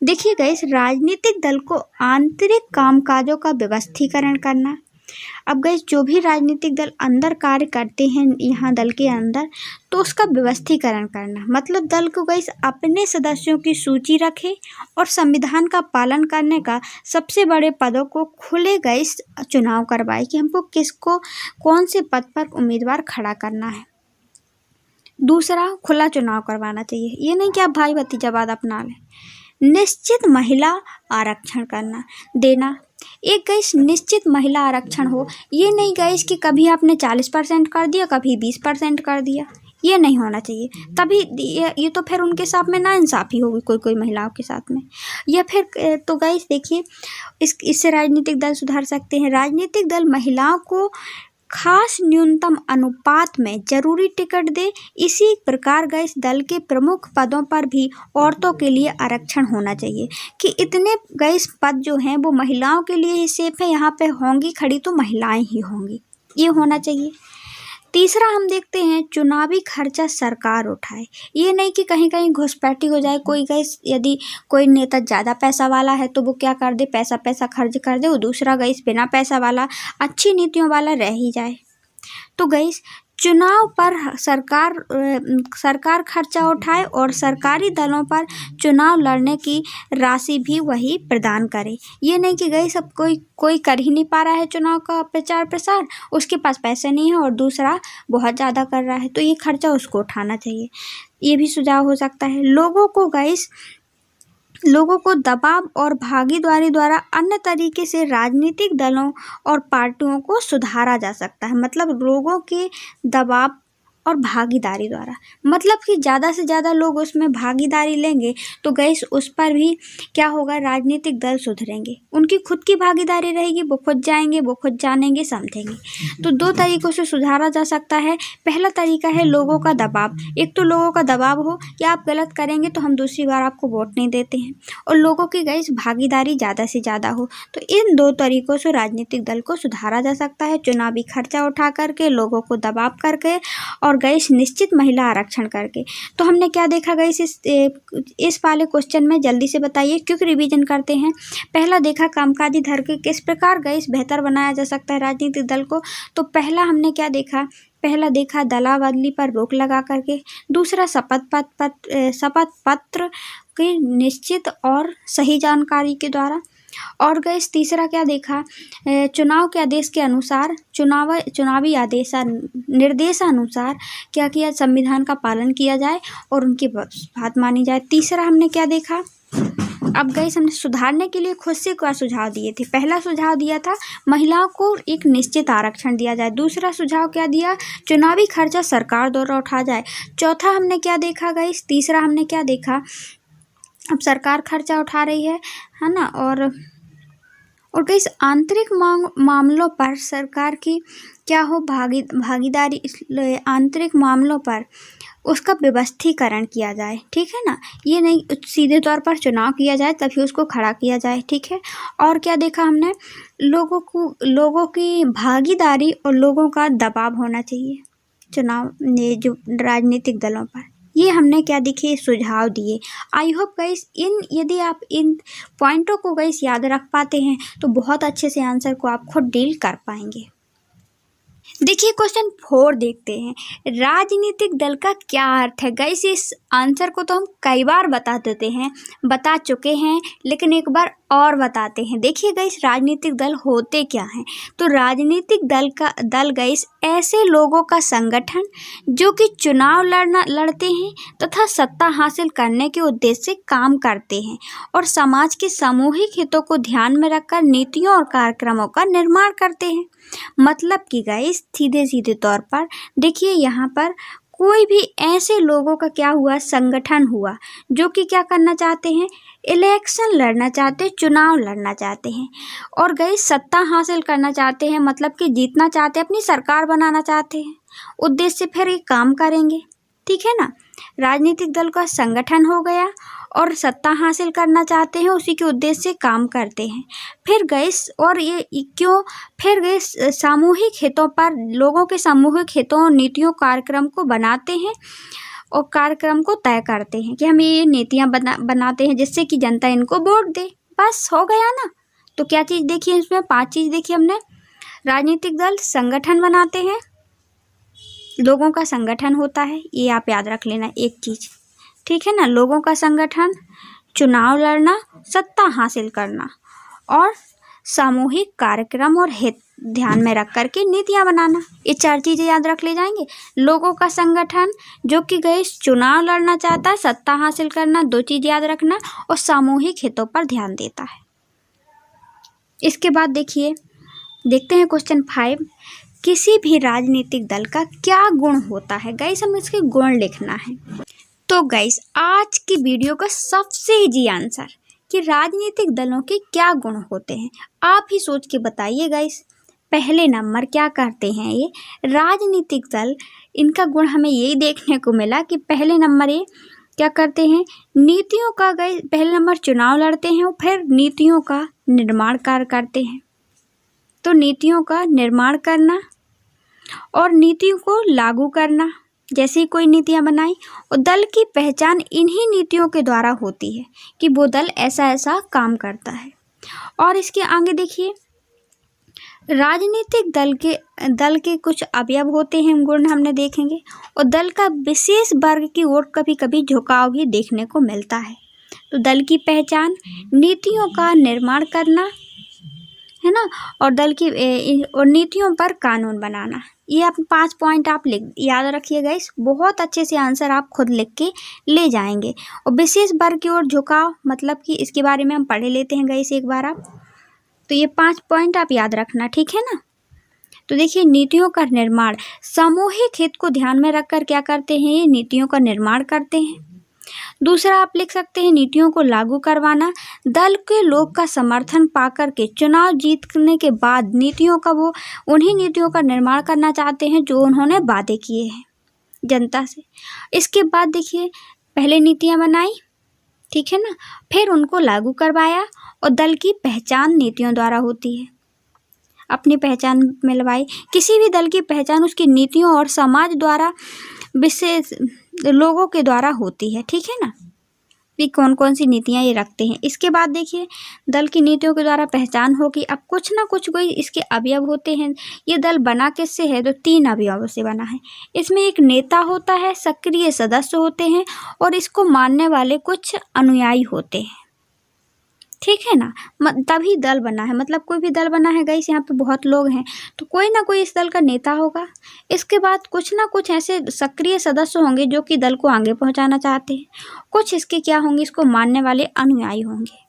देखिए गाइस, राजनीतिक दल को आंतरिक कामकाजों का व्यवस्थीकरण करना। अब गाइस, जो भी राजनीतिक दल अंदर कार्य करते हैं यहाँ दल के अंदर, तो उसका व्यवस्थीकरण करना, मतलब दल को गाइस अपने सदस्यों की सूची रखे और संविधान का पालन करने का सबसे बड़े पदों को खुले गाइस चुनाव करवाए कि हमको किसको कौन से पद पर उम्मीदवार खड़ा करना है। दूसरा, खुला चुनाव करवाना चाहिए, ये नहीं कि आप भाई भतीजावाद अपना लें। निश्चित महिला आरक्षण करना देना, एक गाइस निश्चित महिला आरक्षण हो, ये नहीं गाइस कि कभी आपने 40% कर दिया, कभी 20% कर दिया, ये नहीं होना चाहिए। तभी ये तो फिर उनके साथ में नाइंसाफ़ी होगी कोई महिलाओं के साथ में। या फिर तो गाइस देखिए, इससे राजनीतिक दल सुधार सकते हैं। राजनीतिक दल महिलाओं को खास न्यूनतम अनुपात में जरूरी टिकट दे। इसी प्रकार गाइस दल के प्रमुख पदों पर भी औरतों के लिए आरक्षण होना चाहिए कि इतने गाइस पद जो हैं वो महिलाओं के लिए ही सेफ है, यहाँ पे होंगी खड़ी तो महिलाएं ही होंगी, ये होना चाहिए। तीसरा हम देखते हैं, चुनावी खर्चा सरकार उठाए, ये नहीं कि कहीं कहीं घुसपैठी हो जाए। कोई गाइस यदि कोई नेता ज़्यादा पैसा वाला है तो वो क्या कर दे, पैसा खर्च कर दे, वो दूसरा गाइस बिना पैसा वाला अच्छी नीतियों वाला रह ही जाए। तो गाइस चुनाव पर सरकार खर्चा उठाए और सरकारी दलों पर चुनाव लड़ने की राशि भी वही प्रदान करे। ये नहीं कि गई सब कोई कर ही नहीं पा रहा है चुनाव का प्रचार प्रसार, उसके पास पैसे नहीं है और दूसरा बहुत ज़्यादा कर रहा है, तो ये खर्चा उसको उठाना चाहिए। ये भी सुझाव हो सकता है। लोगों को दबाव और भागीदारी द्वारा अन्य तरीके से राजनीतिक दलों और पार्टियों को सुधारा जा सकता है। मतलब लोगों के दबाव और भागीदारी द्वारा, मतलब कि ज़्यादा से ज़्यादा लोग उसमें भागीदारी लेंगे तो गैस उस पर भी क्या होगा, राजनीतिक दल सुधरेंगे। उनकी खुद की भागीदारी रहेगी, वो खुद जाएंगे, वो खुद जानेंगे, समझेंगे। तो 2 तरीक़ों से सुधारा जा सकता है। पहला तरीका है लोगों का दबाव। एक तो लोगों का दबाव हो कि आप गलत करेंगे तो हम दूसरी बार आपको वोट नहीं देते हैं, और लोगों की गैस भागीदारी ज़्यादा से ज़्यादा हो। तो इन 2 तरीक़ों से राजनीतिक दल को सुधारा जा सकता है, चुनावी खर्चा उठा करके, लोगों को दबाव करके और गैस निश्चित महिला आरक्षण करके। तो हमने क्या देखा गैस इस वाले क्वेश्चन में, जल्दी से बताइए क्योंकि रिवीजन करते हैं। पहला देखा कामकाजी धर के किस प्रकार गैस बेहतर बनाया जा सकता है राजनीतिक दल को। तो पहला हमने क्या देखा, पहला देखा दला बदली पर रोक लगा करके। दूसरा शपथ पत्र की निश्चित और सही जानकारी के द्वारा। और गैस तीसरा क्या देखा, चुनाव के आदेश के अनुसार चुनावी निर्देशानुसार क्या किया, संविधान का पालन किया जाए और उनकी बात मानी जाए। तीसरा हमने क्या देखा, अब गैस हमने सुधारने के लिए खुद से क्या सुझाव दिए थे। पहला सुझाव दिया था महिलाओं को एक निश्चित आरक्षण दिया जाए। दूसरा सुझाव क्या दिया, चुनावी खर्चा सरकार द्वारा उठाया जाए। चौथा हमने क्या देखा गैस, तीसरा हमने क्या देखा, अब सरकार खर्चा उठा रही है ना, और गैस आंतरिक मामलों पर सरकार की क्या हो भागीदारी, आंतरिक मामलों पर उसका व्यवस्थीकरण किया जाए, ठीक है ना। ये नहीं सीधे तौर पर चुनाव किया जाए तभी उसको खड़ा किया जाए, ठीक है। और क्या देखा हमने, लोगों की भागीदारी और लोगों का दबाव होना चाहिए चुनाव ने जो राजनीतिक दलों पर। ये हमने क्या दिखे, सुझाव दिए। आई होप गाइस यदि आप इन पॉइंटों को गाइस याद रख पाते हैं तो बहुत अच्छे से आंसर को आप खुद डील कर पाएंगे। देखिए क्वेश्चन 4 देखते हैं, राजनीतिक दल का क्या अर्थ है। गाइस इस आंसर को तो हम कई बार बता चुके हैं, लेकिन एक बार और बताते हैं। देखिए गाइस राजनीतिक दल होते क्या हैं। तो राजनीतिक दल गाइस ऐसे लोगों का संगठन जो कि चुनाव लड़ते हैं तथा सत्ता हासिल करने के उद्देश्य से काम करते हैं और समाज के सामूहिक हितों को ध्यान में रखकर नीतियों और कार्यक्रमों का निर्माण करते हैं। मतलब कि गाइस सीधे तौर पर देखिए यहाँ पर कोई भी ऐसे लोगों का क्या हुआ, संगठन हुआ जो कि क्या करना चाहते हैं, इलेक्शन लड़ना चाहते हैं, चुनाव लड़ना चाहते हैं और गाइस सत्ता हासिल करना चाहते हैं, मतलब कि जीतना चाहते हैं, अपनी सरकार बनाना चाहते हैं, उद्देश्य से फिर ये काम करेंगे, ठीक है ना। राजनीतिक दल का संगठन हो गया और सत्ता हासिल करना चाहते हैं, उसी के उद्देश्य से काम करते हैं। फिर गाइस और ये क्यों, फिर गाइस सामूहिक हितों पर, लोगों के सामूहिक हितों, नीतियों, कार्यक्रम को बनाते हैं और कार्यक्रम को तय करते हैं कि हम ये नीतियाँ बनाते हैं जिससे कि जनता इनको वोट दे। बस हो गया ना। तो क्या चीज़ देखिए इसमें, 5 चीज़ देखी हमने। राजनीतिक दल संगठन बनाते हैं, लोगों का संगठन होता है, ये आप याद रख लेना एक चीज़, ठीक है ना। लोगों का संगठन, चुनाव लड़ना, सत्ता हासिल करना और सामूहिक कार्यक्रम और हित ध्यान में रख करके नीतियाँ बनाना, ये 4 चीज़ें याद रख ले जाएंगे। लोगों का संगठन जो कि गाइस चुनाव लड़ना चाहता है, सत्ता हासिल करना, 2 चीज़ याद रखना, और सामूहिक हितों पर ध्यान देता है। इसके बाद देखते हैं क्वेश्चन 5, किसी भी राजनीतिक दल का क्या गुण होता है। गाइस हमें इसके गुण लिखना है। तो गाइस आज की वीडियो का सबसे इजी आंसर कि राजनीतिक दलों के क्या गुण होते हैं, आप ही सोच के बताइए गाइस। पहले नंबर क्या करते हैं ये राजनीतिक दल, इनका गुण हमें यही देखने को मिला कि पहले नंबर ये क्या करते हैं, नीतियों का गाइस पहले नंबर चुनाव लड़ते हैं और फिर नीतियों का निर्माण कार्य करते हैं। तो नीतियों का निर्माण करना और नीतियों को लागू करना, जैसे ही कोई नीतियाँ बनाई, और दल की पहचान इन्हीं नीतियों के द्वारा होती है कि वो दल ऐसा ऐसा काम करता है। और इसके आगे देखिए, राजनीतिक दल के कुछ अवयव होते हैं, गुण हमने देखेंगे, और दल का विशेष वर्ग की ओर कभी कभी झुकाव भी देखने को मिलता है। तो दल की पहचान, नीतियों का निर्माण करना, है ना, और दल की और नीतियों पर कानून बनाना। ये आप 5 पॉइंट आप याद रखिएगा। इस बहुत अच्छे से आंसर आप खुद लिख के ले जाएंगे। और विशेष वर्ग की ओर झुकाव मतलब कि इसके बारे में हम पढ़ लेते हैं गाइस एक बार आप। तो ये 5 पॉइंट आप याद रखना, ठीक है ना। तो देखिए, नीतियों का निर्माण, सामूहिक हित को ध्यान में रखकर क्या करते हैं, ये नीतियों का निर्माण करते हैं। दूसरा आप लिख सकते हैं नीतियों को लागू करवाना, दल के लोग का समर्थन पाकर के चुनाव जीतने के बाद नीतियों का वो उन्हीं नीतियों का निर्माण करना चाहते हैं जो उन्होंने वादे किए हैं जनता से। इसके बाद देखिए, पहले नीतियां बनाई, ठीक है ना, फिर उनको लागू करवाया, और दल की पहचान नीतियों द्वारा होती है। अपनी पहचान मिलवाई। किसी भी दल की पहचान उसकी नीतियों और समाज द्वारा, विशेष लोगों के द्वारा होती है, ठीक है ना, कि कौन कौन सी नीतियां ये रखते हैं। इसके बाद देखिए, दल की नीतियों के द्वारा पहचान होगी। अब कुछ ना कुछ कोई इसके अवयव होते हैं। ये दल बना किससे है, तो 3 अवयवों से बना है। इसमें एक नेता होता है, सक्रिय सदस्य होते हैं, और इसको मानने वाले कुछ अनुयायी होते हैं, ठीक है ना। तभी दल बना है, मतलब कोई भी दल बना है गाइस, यहाँ पे बहुत लोग हैं तो कोई ना कोई इस दल का नेता होगा। इसके बाद कुछ ना कुछ ऐसे सक्रिय सदस्य होंगे जो कि दल को आगे पहुंचाना चाहते हैं। कुछ इसके क्या होंगे, इसको मानने वाले अनुयायी होंगे।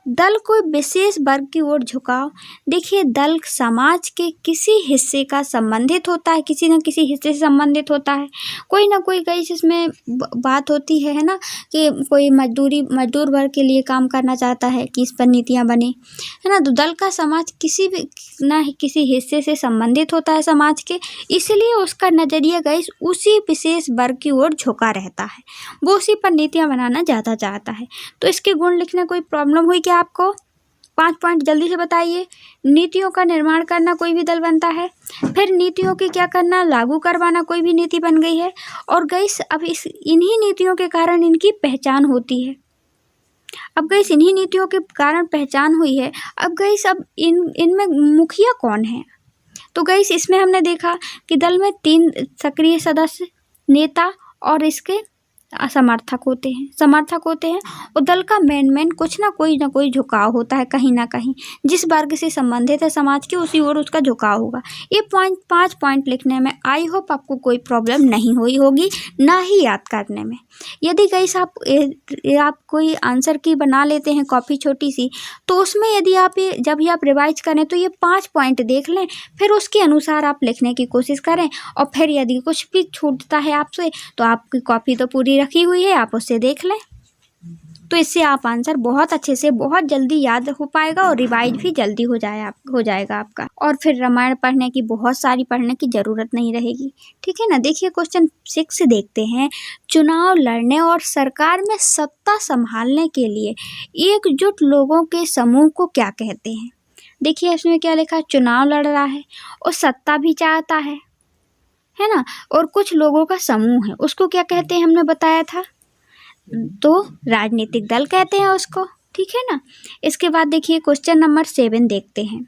दल को विशेष वर्ग की ओर झुकाव, देखिए, दल समाज के किसी हिस्से का संबंधित होता है, किसी न किसी हिस्से से संबंधित होता है। कोई ना कोई गाइस इसमें बात होती है ना, कि कोई मजदूर वर्ग के लिए काम करना चाहता है कि इस पर नीतियां बने, है ना। तो दल का समाज किसी भी ना किसी हिस्से से संबंधित होता है समाज के, इसलिए उसका नज़रिया गाइस उसी विशेष वर्ग की ओर झुका रहता है, वो उसी पर नीतियाँ बनाना ज़्यादा चाहता है। तो इसके गुण लिखने कोई प्रॉब्लम हुई क्या आपको? 5 पॉइंट जल्दी से बताइए। नीतियों का निर्माण करना, कोई भी दल बनता है। फिर नीतियों की क्या करना, लागू करवाना, कोई भी नीति बन गई है। और गाइस अब इन्हीं नीतियों के कारण इनकी पहचान होती है। अब गाइस इन्हीं नीतियों के कारण पहचान हुई है। अब गाइस अब इनमें मुखिया कौन है, तो गाइस इसमें हमने देखा कि दल में 3 सक्रिय सदस्य, नेता और इसके समर्थक होते हैं। और दल का मेन कुछ ना कोई झुकाव होता है, कहीं ना कहीं जिस वर्ग से संबंधित है समाज के, उसी ओर उसका झुकाव होगा। ये 5 पॉइंट लिखने में आई होप आपको कोई प्रॉब्लम नहीं हुई होगी, ना ही याद करने में। यदि गाइस आप कोई आंसर की बना लेते हैं कॉपी छोटी सी, तो उसमें यदि आप जब भी आप रिवाइज करें तो ये 5 पॉइंट देख लें, फिर उसके अनुसार आप लिखने की कोशिश करें। और फिर यदि कुछ भी छूटता है आपसे तो आपकी कॉपी तो पूरी रखी हुई है, आप उससे देख लें। तो इससे आप आंसर बहुत अच्छे से बहुत जल्दी याद हो पाएगा, और रिवाइज भी जल्दी हो जाएगा आपका। और फिर रामायण पढ़ने की पढ़ने की ज़रूरत नहीं रहेगी, ठीक है ना। देखिए क्वेश्चन 6 देखते हैं। चुनाव लड़ने और सरकार में सत्ता संभालने के लिए एकजुट लोगों के समूह को क्या कहते हैं? देखिए इसमें क्या लिखा, चुनाव लड़ रहा है और सत्ता भी चाहता है ना, और कुछ लोगों का समूह है, उसको क्या कहते हैं हमने बताया था, तो राजनीतिक दल कहते हैं उसको, ठीक है ना। इसके बाद देखिए क्वेश्चन नंबर 7 देखते हैं।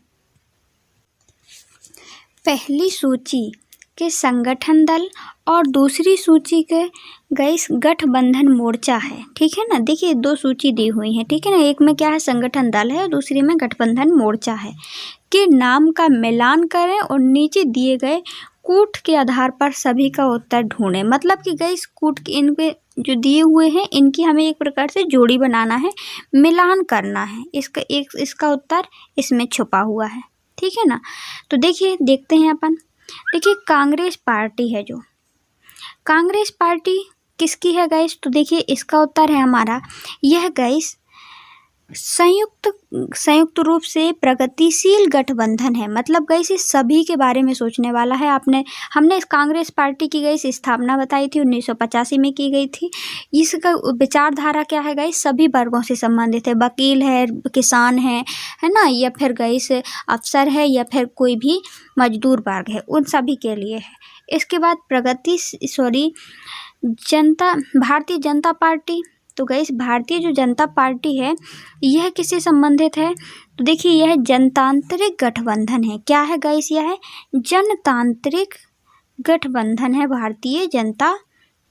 पहली सूची के संगठन दल और दूसरी सूची के गाइस गठबंधन मोर्चा है, ठीक है ना। देखिए 2 सूची दी हुई है, ठीक है ना। एक में क्या है, संगठन दल है, और दूसरी में गठबंधन मोर्चा है। के नाम का मिलान करें और नीचे दिए गए कूट के आधार पर सभी का उत्तर ढूंढें। मतलब कि गाइस कूट इन पे जो दिए हुए हैं इनकी हमें एक प्रकार से जोड़ी बनाना है, मिलान करना है। इसका उत्तर इसमें छुपा हुआ है, ठीक है ना। तो देखिए देखते हैं अपन। देखिए कांग्रेस पार्टी है, जो कांग्रेस पार्टी किसकी है गाइस, तो देखिए इसका उत्तर है हमारा यह गाइस संयुक्त रूप से प्रगतिशील गठबंधन है। मतलब गाइस इस सभी के बारे में सोचने वाला है। हमने इस कांग्रेस पार्टी की गाइस स्थापना बताई थी, 1985 में की गई थी। इसका विचारधारा क्या है गाइस, सभी वर्गों से संबंधित है। वकील है, किसान है ना, या फिर गाइस अफसर है, या फिर कोई भी मजदूर वर्ग है, उन सभी के लिए है। इसके बाद भारतीय जनता पार्टी तो गाइस भारतीय जो जनता पार्टी है यह किससे संबंधित है? तो देखिए यह जनतांत्रिक गठबंधन है। क्या है गाइस? यह है जनतांत्रिक गठबंधन है भारतीय जनता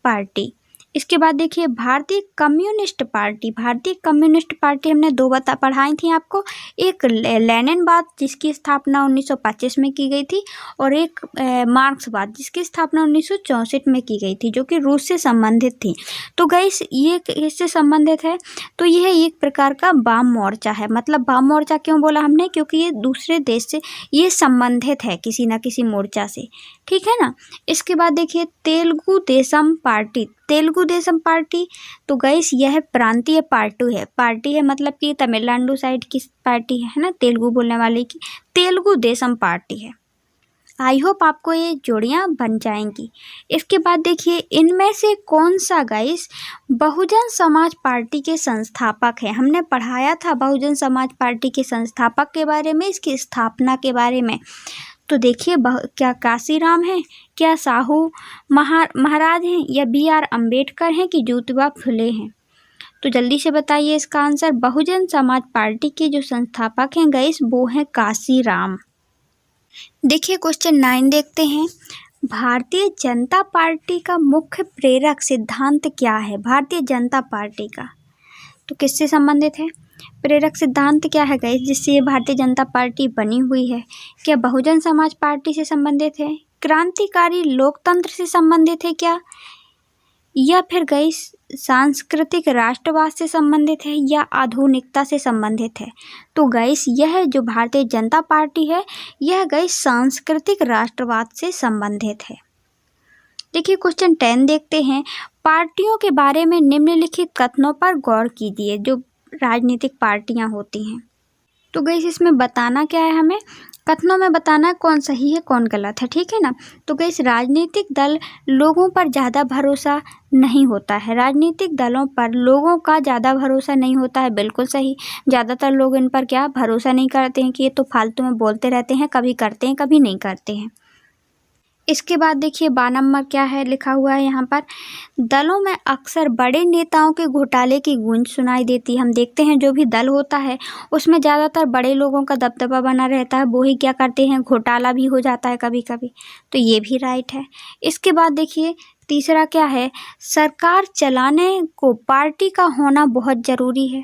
पार्टी। इसके बाद देखिए भारतीय कम्युनिस्ट पार्टी। भारतीय कम्युनिस्ट पार्टी हमने दो पढ़ाई थी आपको, एक लेनिनवाद जिसकी स्थापना 1925 में की गई थी और एक मार्क्सवाद जिसकी स्थापना 1964 में की गई थी, जो कि रूस से संबंधित थी। तो गाइस ये इससे संबंधित है, तो यह एक प्रकार का वाम मोर्चा है। मतलब वाम मोर्चा क्यों बोला हमने? क्योंकि ये दूसरे देश से ये संबंधित है किसी ना किसी मोर्चा से, ठीक है ना। इसके बाद देखिए तेलुगु देशम पार्टी। तेलुगु देशम पार्टी, तो गाइस यह प्रांतीय पार्टी है मतलब कि तमिलनाडु साइड की पार्टी है ना, तेलुगु बोलने वाले की तेलुगु देशम पार्टी है। आई होप आपको ये जोड़ियां बन जाएंगी। इसके बाद देखिए इनमें से कौन सा गाइस बहुजन समाज पार्टी के संस्थापक है? हमने पढ़ाया था बहुजन समाज पार्टी के संस्थापक के बारे में, इसकी स्थापना के बारे में। तो देखिए क्या काशीराम है, क्या साहू महाराज हैं, या BR अम्बेडकर हैं, कि ज्योतिबा फुले हैं? तो जल्दी से बताइए इसका आंसर। बहुजन समाज पार्टी के जो संस्थापक हैं गाइस वो हैं काशीराम। देखिए क्वेश्चन 9 देखते हैं। भारतीय जनता पार्टी का मुख्य प्रेरक सिद्धांत क्या है? भारतीय जनता पार्टी का तो किससे संबंधित है? प्रेरक सिद्धांत क्या है गाइस जिससे ये भारतीय जनता पार्टी बनी हुई है? क्या बहुजन समाज पार्टी से संबंधित है, क्रांतिकारी लोकतंत्र से संबंधित है क्या, या फिर गाइस सांस्कृतिक राष्ट्रवाद से संबंधित है, या आधुनिकता से संबंधित है? तो गाइस यह जो भारतीय जनता पार्टी है यह गाइस सांस्कृतिक राष्ट्रवाद से संबंधित है। देखिए क्वेश्चन 10 देखते हैं। पार्टियों के बारे में निम्नलिखित कथनों पर गौर कीजिए, जो राजनीतिक पार्टियां होती हैं। तो गाइस इसमें बताना क्या है? हमें कथनों में बताना कौन सही है कौन गलत है, ठीक है ना। तो गाइस राजनीतिक दल लोगों पर ज़्यादा भरोसा नहीं होता है। राजनीतिक दलों पर लोगों का ज़्यादा भरोसा नहीं होता है, बिल्कुल सही। ज़्यादातर लोग इन पर क्या भरोसा नहीं करते हैं कि ये तो फालतू में बोलते रहते हैं, कभी करते हैं कभी नहीं करते हैं। इसके बाद देखिए 12 नंबर क्या है लिखा हुआ है यहाँ पर। दलों में अक्सर बड़े नेताओं के घोटाले की गूंज सुनाई देती है। हम देखते हैं जो भी दल होता है उसमें ज़्यादातर बड़े लोगों का दबदबा बना रहता है, वो ही क्या करते हैं घोटाला भी हो जाता है कभी कभी, तो ये भी राइट है। इसके बाद देखिए तीसरा क्या है, सरकार चलाने को पार्टी का होना बहुत ज़रूरी है।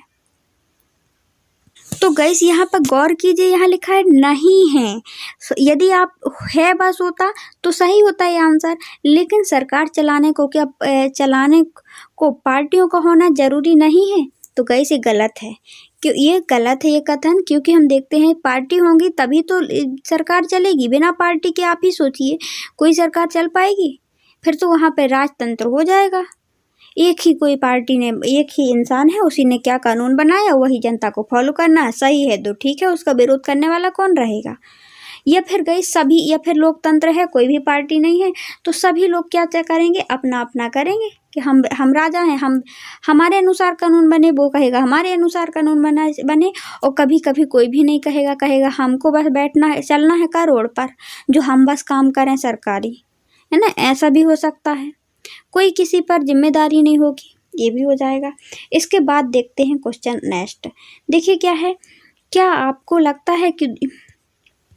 तो गाइस यहाँ पर गौर कीजिए, यहाँ लिखा है नहीं है। यदि आप है बस होता तो सही होता है आंसर, लेकिन सरकार चलाने को चलाने को पार्टियों का होना जरूरी नहीं है। तो गाइस ये गलत है, क्यों ये गलत है ये कथन? क्योंकि हम देखते हैं पार्टी होंगी तभी तो सरकार चलेगी। बिना पार्टी के आप ही सोचिए कोई सरकार चल पाएगी? फिर तो वहाँ पे राजतंत्र हो जाएगा। एक ही कोई पार्टी ने, एक ही इंसान है, उसी ने क्या कानून बनाया वही जनता को फॉलो करना है, सही है तो ठीक है, उसका विरोध करने वाला कौन रहेगा? या फिर गई सभी, या फिर लोकतंत्र है कोई भी पार्टी नहीं है तो सभी लोग क्या करेंगे, अपना अपना करेंगे कि हम राजा हैं, हम हमारे अनुसार कानून बने, वो कहेगा हमारे अनुसार कानून बने। और कभी कभी कोई भी नहीं कहेगा हमको बस बैठना है, चलना है का रोड पर, जो हम बस काम करें सरकारी, है ना, ऐसा भी हो सकता है। कोई किसी पर जिम्मेदारी नहीं होगी, ये भी हो जाएगा। इसके बाद देखते हैं क्वेश्चन नेक्स्ट। देखिए क्या है, क्या आपको लगता है कि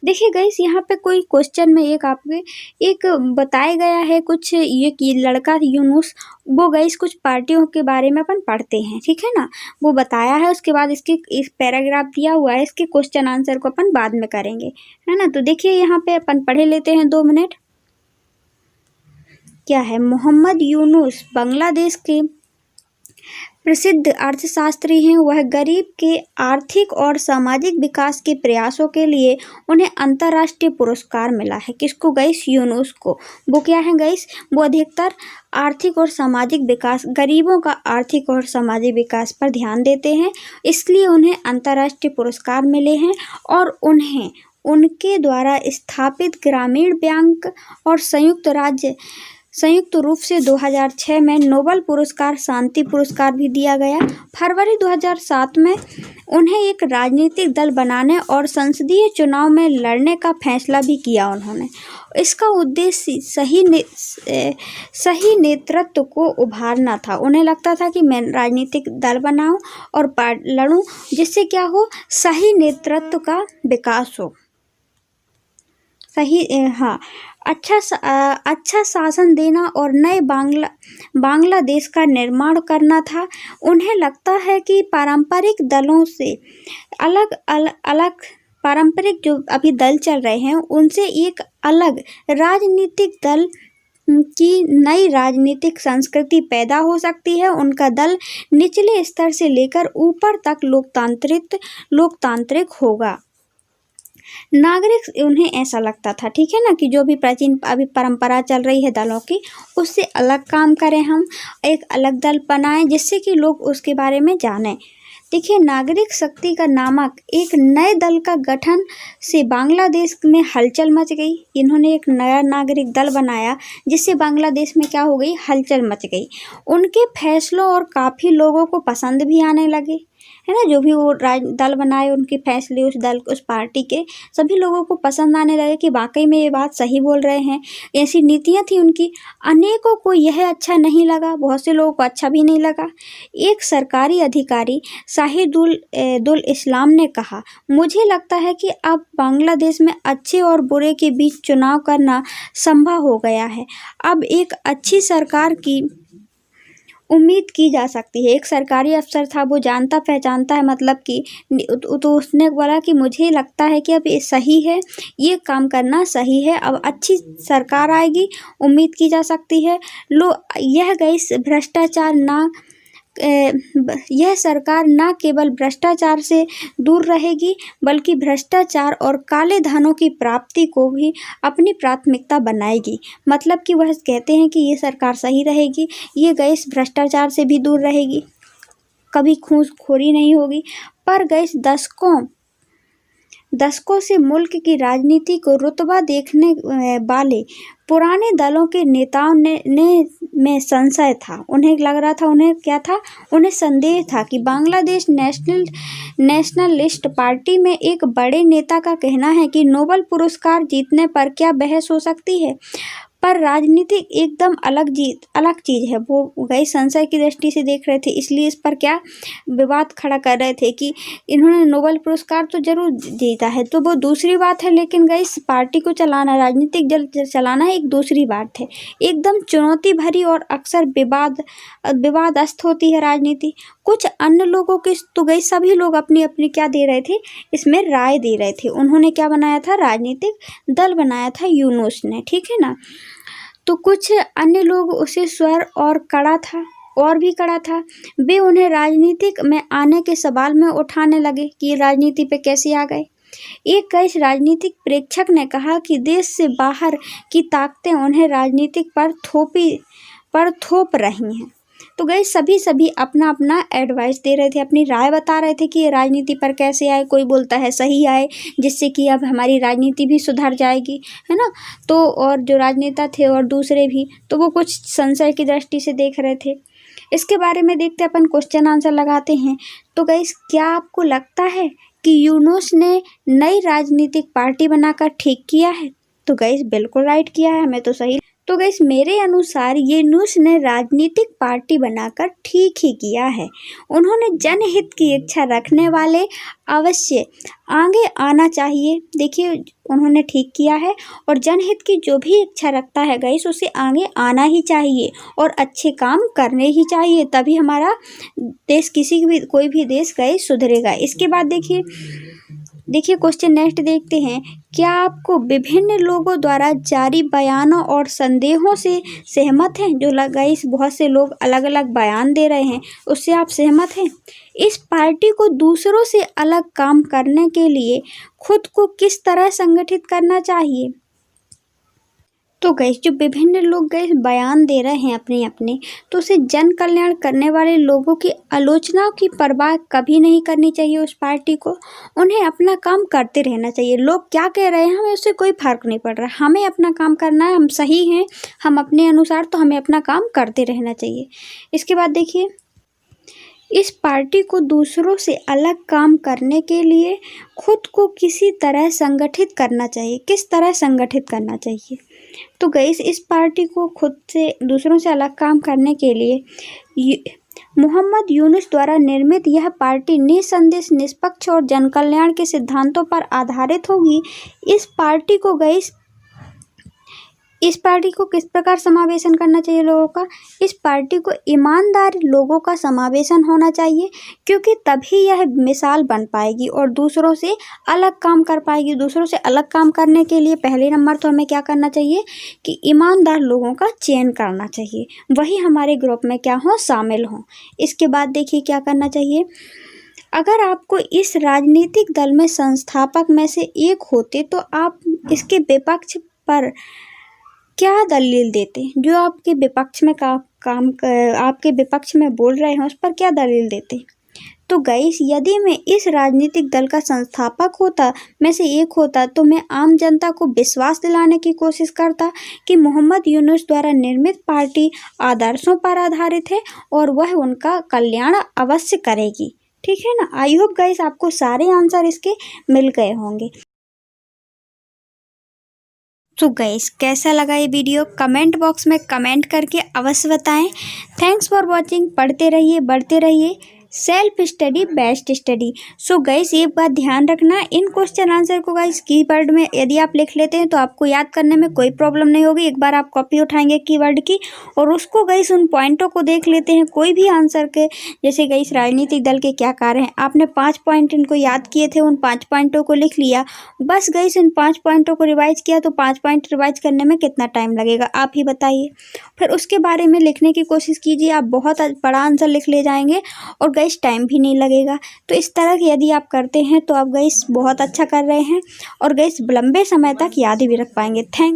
देखिए गाइस यहाँ पे कोई क्वेश्चन में एक बताया गया है कुछ, ये लड़का यूनुस, वो गाइस कुछ पार्टियों के बारे में अपन पढ़ते हैं, ठीक है ना, वो बताया है। उसके बाद इस पैराग्राफ दिया हुआ है, इसके क्वेश्चन आंसर को अपन बाद में करेंगे, है ना। तो देखिए यहाँ पे अपन पढ़े लेते हैं 2 मिनट। क्या है, मोहम्मद यूनुस बांग्लादेश के प्रसिद्ध अर्थशास्त्री हैं। वह गरीब के आर्थिक और सामाजिक विकास के प्रयासों के लिए उन्हें अंतर्राष्ट्रीय पुरस्कार मिला है। किसको गाइस? यूनुस को। वो क्या है गाइस? वो अधिकतर आर्थिक और सामाजिक विकास, गरीबों का आर्थिक और सामाजिक विकास पर ध्यान देते हैं, इसलिए उन्हें अंतर्राष्ट्रीय पुरस्कार मिले हैं। और उन्हें उनके द्वारा स्थापित ग्रामीण बैंक और संयुक्त राज्य संयुक्त रूप से 2006 में नोबेल पुरस्कार शांति पुरस्कार भी दिया गया। फरवरी 2007 में उन्हें एक राजनीतिक दल बनाने और संसदीय चुनाव में लड़ने का फैसला भी किया उन्होंने। इसका उद्देश्य सही नेतृत्व को उभारना था। उन्हें लगता था कि मैं राजनीतिक दल बनाऊं और लड़ूं, जिससे क्या हो, सही नेतृत्व का विकास हो, अच्छा शासन देना और नए बांग्लादेश का निर्माण करना था। उन्हें लगता है कि पारंपरिक दलों से अलग पारंपरिक जो अभी दल चल रहे हैं उनसे एक अलग राजनीतिक दल की नई राजनीतिक संस्कृति पैदा हो सकती है। उनका दल निचले स्तर से लेकर ऊपर तक लोकतांत्रिक होगा। नागरिक, उन्हें ऐसा लगता था, ठीक है ना, कि जो भी प्राचीन अभी परंपरा चल रही है दलों की, उससे अलग काम करें, हम एक अलग दल बनाएं जिससे कि लोग उसके बारे में जानें। देखिए, नागरिक शक्ति का नामक एक नए दल का गठन से बांग्लादेश में हलचल मच गई। इन्होंने एक नया नागरिक दल बनाया जिससे बांग्लादेश में क्या हो गई, हलचल मच गई। उनके फैसलों और काफ़ी लोगों को पसंद भी आने लगे, है ना। जो भी वो दल बनाए, उनके फैसले उस पार्टी के सभी लोगों को पसंद आने लगे कि वाकई में ये बात सही बोल रहे हैं। ऐसी नीतियाँ थी उनकी। अनेकों को यह अच्छा नहीं लगा, बहुत से लोगों को अच्छा भी नहीं लगा। एक सरकारी अधिकारी शाहिदुल इस्लाम ने कहा, मुझे लगता है कि अब बांग्लादेश में अच्छे और बुरे के बीच चुनाव करना संभव हो गया है। अब एक अच्छी सरकार की उम्मीद की जा सकती है। एक सरकारी अफसर था, वो जानता पहचानता है, मतलब कि तो उसने बोला कि मुझे लगता है कि अब ये सही है, ये काम करना सही है, अब अच्छी सरकार आएगी, उम्मीद की जा सकती है। यह सरकार न केवल भ्रष्टाचार से दूर रहेगी बल्कि भ्रष्टाचार और काले धनों की प्राप्ति को भी अपनी प्राथमिकता बनाएगी। मतलब कि वह कहते हैं कि ये सरकार सही रहेगी, ये गैस भ्रष्टाचार से भी दूर रहेगी, कभी घूसखोरी नहीं होगी। पर गैस दशकों से मुल्क की राजनीति को रुतबा देखने वाले पुराने दलों के नेताओं में संशय था। उन्हें लग रहा था, उन्हें क्या था, उन्हें संदेह था कि बांग्लादेश नेशनलिस्ट पार्टी में एक बड़े नेता का कहना है कि नोबेल पुरस्कार जीतने पर क्या बहस हो सकती है। पर राजनीति एकदम अलग चीज़ है। वो गई संशय की दृष्टि से देख रहे थे, इसलिए इस पर क्या विवाद खड़ा कर रहे थे कि इन्होंने नोबेल पुरस्कार तो जरूर जीता है, तो वो दूसरी बात है, लेकिन गई पार्टी को चलाना, राजनीतिक दल चलाना एक दूसरी बात है। एकदम चुनौती भरी और अक्सर विवादस्त होती है राजनीति। कुछ अन्य लोगों के तो गई सभी लोग अपनी अपनी क्या दे रहे थे, इसमें राय दे रहे थे। उन्होंने क्या बनाया था, राजनीतिक दल बनाया था यूनुस ने, ठीक है ना। तो कुछ अन्य लोग उसे स्वर और भी कड़ा था। वे उन्हें राजनीतिक में आने के सवाल में उठाने लगे कि ये राजनीति पे कैसे आ गए। एक कई राजनीतिक प्रेक्षक ने कहा कि देश से बाहर की ताकतें उन्हें राजनीतिक पर थोप रही हैं। तो गए सभी अपना अपना एडवाइस दे रहे थे, अपनी राय बता रहे थे कि ये राजनीति पर कैसे आए। कोई बोलता है सही आए, जिससे कि अब हमारी राजनीति भी सुधर जाएगी, है ना। तो और जो राजनेता थे और दूसरे भी, तो वो कुछ संशय की दृष्टि से देख रहे थे। इसके बारे में देखते अपन क्वेश्चन आंसर लगाते हैं। तो गाइस, क्या आपको लगता है कि यूनुस ने नई राजनीतिक पार्टी बनाकर ठीक किया है? तो गाइस बिल्कुल राइट किया है, हमें तो सही। तो गाइस मेरे अनुसार यूनुस ने राजनीतिक पार्टी बनाकर ठीक ही किया है। उन्होंने जनहित की इच्छा रखने वाले अवश्य आगे आना चाहिए। देखिए, उन्होंने ठीक किया है और जनहित की जो भी इच्छा रखता है गाइस, उसे आगे आना ही चाहिए और अच्छे काम करने ही चाहिए, तभी हमारा देश कोई भी देश गाइस सुधरेगा। इसके बाद देखिए क्वेश्चन नेक्स्ट देखते हैं। क्या आपको विभिन्न लोगों द्वारा जारी बयानों और संदेहों से सहमत हैं? जो गाइस बहुत से लोग अलग अलग बयान दे रहे हैं, उससे आप सहमत हैं? इस पार्टी को दूसरों से अलग काम करने के लिए खुद को किस तरह संगठित करना चाहिए? तो गैस जो विभिन्न लोग गैस बयान दे रहे हैं अपने अपने, तो उसे जन कल्याण करने वाले लोगों की आलोचना की परवाह कभी नहीं करनी चाहिए उस पार्टी को। उन्हें अपना काम करते रहना चाहिए। लोग क्या कह रहे हैं हमें उससे कोई फर्क नहीं पड़ रहा, हमें अपना काम करना है, हम सही हैं, हम अपने अनुसार, तो हमें अपना काम करते रहना चाहिए। इसके बाद देखिए, इस पार्टी को दूसरों से अलग काम करने के लिए खुद को किसी तरह संगठित करना चाहिए। किस तरह संगठित करना चाहिए? तो गाइस इस पार्टी को खुद से दूसरों से अलग काम करने के लिए मोहम्मद यूनुस द्वारा निर्मित यह पार्टी निसंदेह निष्पक्ष और जनकल्याण के सिद्धांतों पर आधारित होगी। इस पार्टी को किस प्रकार समावेशन करना चाहिए लोगों का? इस पार्टी को ईमानदार लोगों का समावेशन होना चाहिए, क्योंकि तभी यह मिसाल बन पाएगी और दूसरों से अलग काम कर पाएगी। दूसरों से अलग काम करने के लिए पहले नंबर तो हमें क्या करना चाहिए कि ईमानदार लोगों का चयन करना चाहिए, वही हमारे ग्रुप में क्या हो, शामिल हों। इसके बाद देखिए क्या करना चाहिए। अगर आपको इस राजनीतिक दल में संस्थापक में से एक होते तो आप इसके विपक्ष पर क्या दलील देते? जो आपके विपक्ष में आपके विपक्ष में बोल रहे हैं उस पर क्या दलील देते? तो गाइस यदि मैं इस राजनीतिक दल का संस्थापक होता में से एक होता तो मैं आम जनता को विश्वास दिलाने की कोशिश करता कि मोहम्मद यूनुस द्वारा निर्मित पार्टी आदर्शों पर आधारित है और वह उनका कल्याण अवश्य करेगी। ठीक है ना? आई होप गाइस आपको सारे आंसर इसके मिल गए होंगे। तो गाइस कैसा लगा ये वीडियो कमेंट बॉक्स में कमेंट करके अवश्य बताएं। Thanks for watching. पढ़ते रहिए, बढ़ते रहिए। Self study best study. So guys एक बात ध्यान रखना, इन क्वेश्चन आंसर को गाइस कीवर्ड में यदि आप लिख लेते हैं तो आपको याद करने में कोई प्रॉब्लम नहीं होगी। एक बार आप कॉपी उठाएंगे कीवर्ड की और उसको गाइस उन पॉइंटों को देख लेते हैं, कोई भी आंसर के, जैसे गाइस राजनीतिक दल के क्या कार्य हैं, आपने 5 पॉइंट इनको याद किए थे, उन 5 पॉइंटों को लिख लिया, बस गाइस इन 5 पॉइंटों को रिवाइज किया तो 5 पॉइंट रिवाइज करने में कितना टाइम लगेगा आप ही बताइए। फिर उसके बारे में लिखने की कोशिश कीजिए, आप बहुत बड़ा आंसर लिख ले जाएंगे और गाइस टाइम भी नहीं लगेगा। तो इस तरह की यदि आप करते हैं तो आप गाइस बहुत अच्छा कर रहे हैं और गाइस लंबे समय तक याद भी रख पाएंगे। थैंक